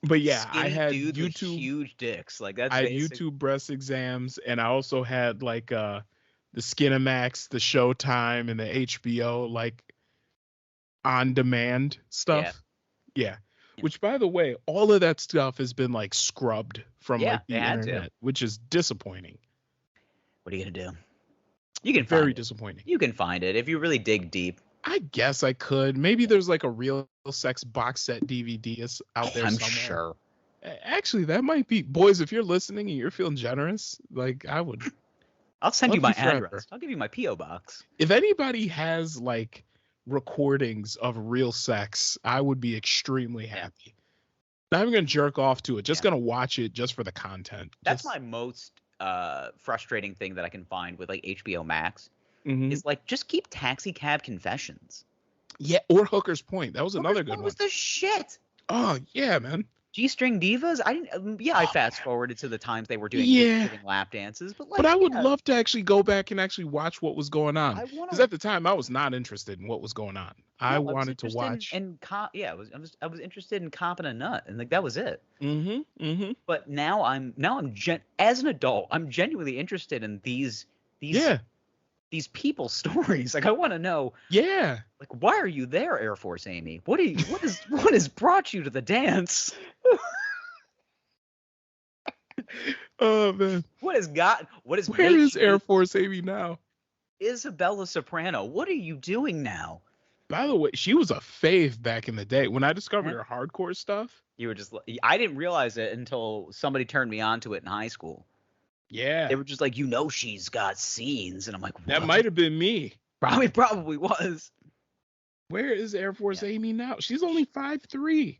Speaker 1: But yeah,
Speaker 2: Skinny
Speaker 1: I had
Speaker 2: dudes with
Speaker 1: YouTube
Speaker 2: huge dicks. Like that's
Speaker 1: I had YouTube breast exams, and I also had like the Skinemax, the Showtime, and the HBO like on demand stuff. Yeah. Which, by the way, all of that stuff has been like scrubbed from like the internet, which is disappointing.
Speaker 2: What are you gonna do? You can
Speaker 1: very disappointing.
Speaker 2: You can find it if you really dig deep.
Speaker 1: I guess I could. Maybe there's like a Real Sex box set DVD out there.
Speaker 2: I'm
Speaker 1: somewhere.
Speaker 2: sure.
Speaker 1: Actually, that might be. Boys, if you're listening and you're feeling generous, like I would.
Speaker 2: I'll send you my address. I'll give you my P.O. box.
Speaker 1: If anybody has like recordings of Real Sex, I would be extremely happy. Not even gonna jerk off to it, just gonna watch it just for the content.
Speaker 2: That's my most frustrating thing that I can find with like HBO Max is like just keep Taxi Cab Confessions.
Speaker 1: Yeah, or Hooker's Point. That was another good one.
Speaker 2: What was the shit?
Speaker 1: Oh yeah, man.
Speaker 2: G-string divas? I didn't. I fast forwarded to the times they were doing lap dances, but like.
Speaker 1: But I would love to actually go back and actually watch what was going on. Because at the time I was not interested in what was going on. I wanted to watch.
Speaker 2: I was interested in copping a nut, and like that was it. But now I'm as an adult, I'm genuinely interested in these people's stories. Like I want to know.
Speaker 1: Yeah.
Speaker 2: Like why are you there, Airforce Amy? What has brought you to the dance?
Speaker 1: Oh man.
Speaker 2: Where is
Speaker 1: Airforce Amy now?
Speaker 2: Isabella Soprano. What are you doing now?
Speaker 1: By the way, she was a fave back in the day. When I discovered her hardcore stuff.
Speaker 2: You were just I didn't realize it until somebody turned me on to it in high school.
Speaker 1: Yeah.
Speaker 2: They were just like, she's got scenes. And I'm like, what?
Speaker 1: That might have been me.
Speaker 2: Probably was.
Speaker 1: Where is Airforce Amy now? She's only 5'3".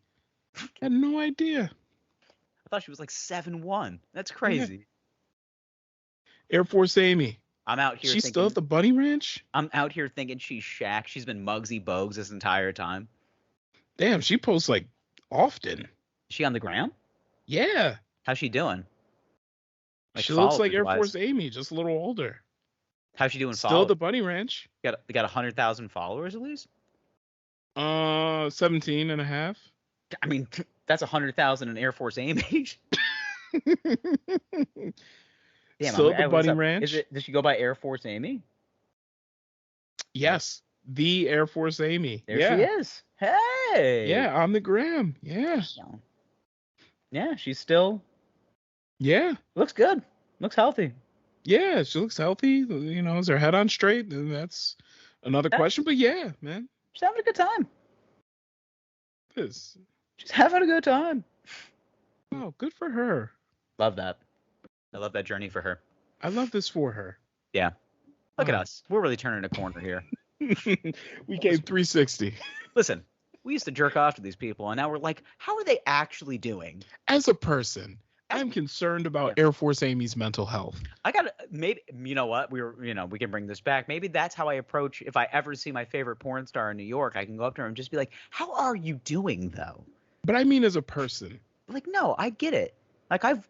Speaker 1: Had no idea.
Speaker 2: I thought she was like 7'1". That's
Speaker 1: Yeah.
Speaker 2: crazy.
Speaker 1: Air Force Amy.
Speaker 2: I'm out here
Speaker 1: She's still
Speaker 2: thinking
Speaker 1: at the Bunny Ranch?
Speaker 2: she's Shaq. She's been Muggsy Bogues this entire time.
Speaker 1: Damn, she posts like often.
Speaker 2: Is she on the gram?
Speaker 1: Yeah.
Speaker 2: How's she doing? Like
Speaker 1: She looks like
Speaker 2: followers
Speaker 1: Air
Speaker 2: wise.
Speaker 1: Force Amy, just a little older.
Speaker 2: How's she doing
Speaker 1: Still at the
Speaker 2: followers?
Speaker 1: Bunny Ranch.
Speaker 2: Got 100,000 followers at least?
Speaker 1: 17 and a half.
Speaker 2: I mean, that's 100,000 in Air Force Amy. Damn,
Speaker 1: Still at the
Speaker 2: what's
Speaker 1: Bunny
Speaker 2: up?
Speaker 1: Ranch.
Speaker 2: Does she go by Air Force Amy?
Speaker 1: Yes. The Air Force Amy.
Speaker 2: There she is. Hey.
Speaker 1: Yeah, on the gram. Yeah.
Speaker 2: Yeah, she's still
Speaker 1: Yeah.
Speaker 2: looks good. Looks healthy.
Speaker 1: Yeah, she looks healthy. You know, is her head on straight? And that's another question. But yeah, man.
Speaker 2: She's having a good time.
Speaker 1: This.
Speaker 2: She's having a good time.
Speaker 1: Oh, good for her.
Speaker 2: Love that. I love that journey for her.
Speaker 1: I love this for her.
Speaker 2: Yeah. Look at
Speaker 1: Oh.
Speaker 2: us. We're really turning a corner here.
Speaker 1: We came 360.
Speaker 2: Listen, we used to jerk off to these people, and now we're like, how are they actually doing?
Speaker 1: As a person, I'm concerned about Air Force Amy's mental health.
Speaker 2: I gotta maybe you know what we can bring this back. Maybe that's how I approach if I ever see my favorite porn star in New York. I can go up to her and just be like, "How are you doing, though?"
Speaker 1: But I mean, as a person.
Speaker 2: Like, no, I get it. Like I've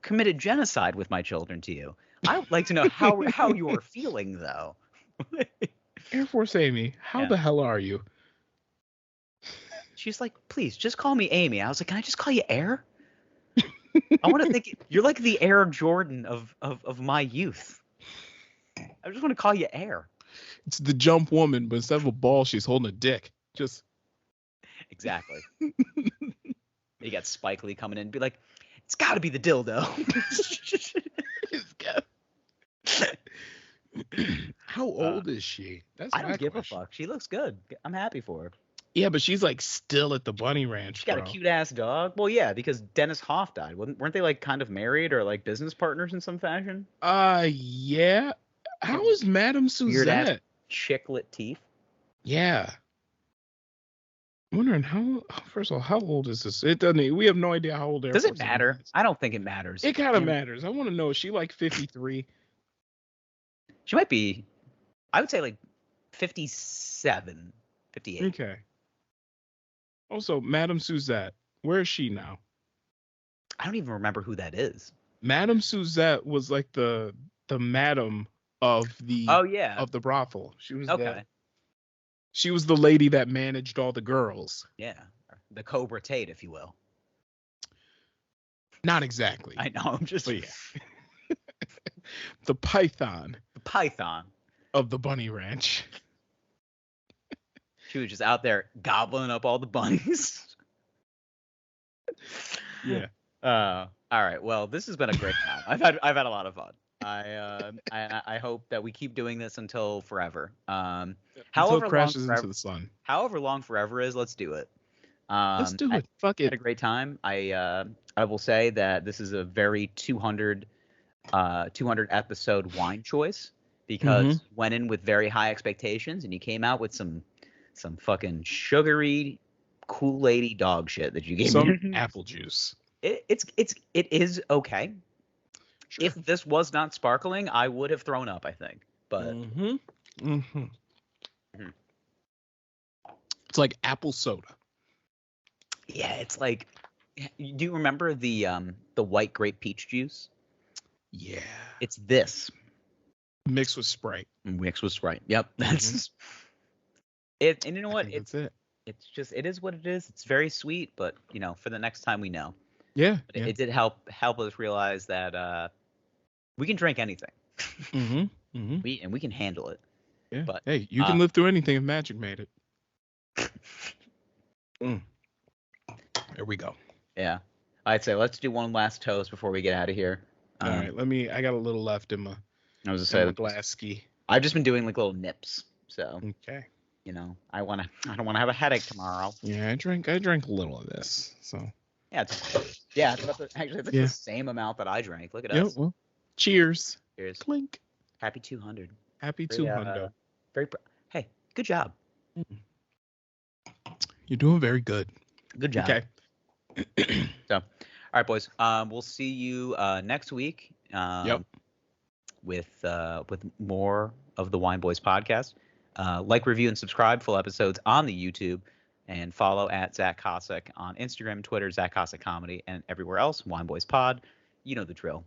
Speaker 2: committed genocide with my children to you. I would like to know how you're feeling, though.
Speaker 1: Air Force Amy, how the hell are you?
Speaker 2: She's like, please, just call me Amy. I was like, can I just call you Air? I want to think you're like the Air Jordan of my youth. I just want to call you Air.
Speaker 1: It's the jump woman, but instead of a ball, she's holding a dick. Just
Speaker 2: exactly. You got Spike Lee coming in and be like, it's got to be the dildo.
Speaker 1: It's got. How old is she? That's
Speaker 2: I don't give a fuck. She looks good. I'm happy for her.
Speaker 1: Yeah, but she's like still at the Bunny Ranch.
Speaker 2: She got a cute ass dog. Well, yeah, because Dennis Hoff died. Weren't they like kind of married or like business partners in some fashion?
Speaker 1: Yeah. How is Madame Suzette?
Speaker 2: Chiclet teeth.
Speaker 1: Yeah. I'm wondering first of all, how old is this? It doesn't. We have no idea how old.
Speaker 2: Does it matter? I don't think it matters.
Speaker 1: It kind of matters. I want to know. Is she like 53?
Speaker 2: She might be. I would say like 57, 58.
Speaker 1: Okay. Also, Madame Suzette, where is she now?
Speaker 2: I don't even remember who that is.
Speaker 1: Madame Suzette was like the madam of the of the brothel. She was she was the lady that managed all the girls.
Speaker 2: Yeah, the Cobra Tate, if you will.
Speaker 1: Not exactly.
Speaker 2: I know. I'm just.
Speaker 1: But yeah. The python.
Speaker 2: The python
Speaker 1: of the Bunny Ranch.
Speaker 2: She was just out there gobbling up all the bunnies.
Speaker 1: Yeah.
Speaker 2: All right. Well, this has been a great time. I've had a lot of fun. I hope that we keep doing this until forever.
Speaker 1: Until it crashes into the sun.
Speaker 2: However long forever is, let's do it.
Speaker 1: Let's do it. Fuck it.
Speaker 2: Had a great time. I will say that this is a very 200 episode wine choice because you went in with very high expectations and you came out with some fucking sugary Kool-Aid-y dog shit that you gave me.
Speaker 1: Some apple juice.
Speaker 2: It is okay. Sure. If this was not sparkling, I would have thrown up, I think. But
Speaker 1: it's like apple soda.
Speaker 2: Yeah, it's like. Do you remember the white grape peach juice?
Speaker 1: Yeah.
Speaker 2: It's this.
Speaker 1: Mixed with Sprite.
Speaker 2: Yep. That's it. And you know what?
Speaker 1: That's it.
Speaker 2: It's just, it is what it is. It's very sweet, but for the next time we know.
Speaker 1: Yeah.
Speaker 2: But it did help us realize that we can drink anything. We can handle it.
Speaker 1: Yeah.
Speaker 2: But
Speaker 1: hey, you can live through anything if magic made it. There we go.
Speaker 2: Yeah. I'd say let's do one last toast before we get out of here.
Speaker 1: All right, I got a little left in my glass ski.
Speaker 2: I've just been doing like little nips. So
Speaker 1: okay.
Speaker 2: I don't want to have a headache tomorrow.
Speaker 1: Yeah, I drank a little of this. So
Speaker 2: it's the same amount that I drank. Look at us.
Speaker 1: Well, cheers.
Speaker 2: Cheers.
Speaker 1: Clink.
Speaker 2: Happy 200.
Speaker 1: Happy 200.
Speaker 2: Hey, good job.
Speaker 1: You're doing very good.
Speaker 2: Good job.
Speaker 1: Okay.
Speaker 2: So, all right, boys. We'll see you next week.
Speaker 1: Yep.
Speaker 2: With more of the Wine Boys podcast. Like, review, and subscribe. Full episodes on the YouTube. And follow at Zach Cossack on Instagram, Twitter, Zach Cossack Comedy, and everywhere else, Wine Boys Pod. You know the drill.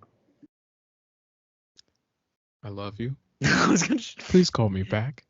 Speaker 1: I love you.
Speaker 2: I was gonna
Speaker 1: Please call me back.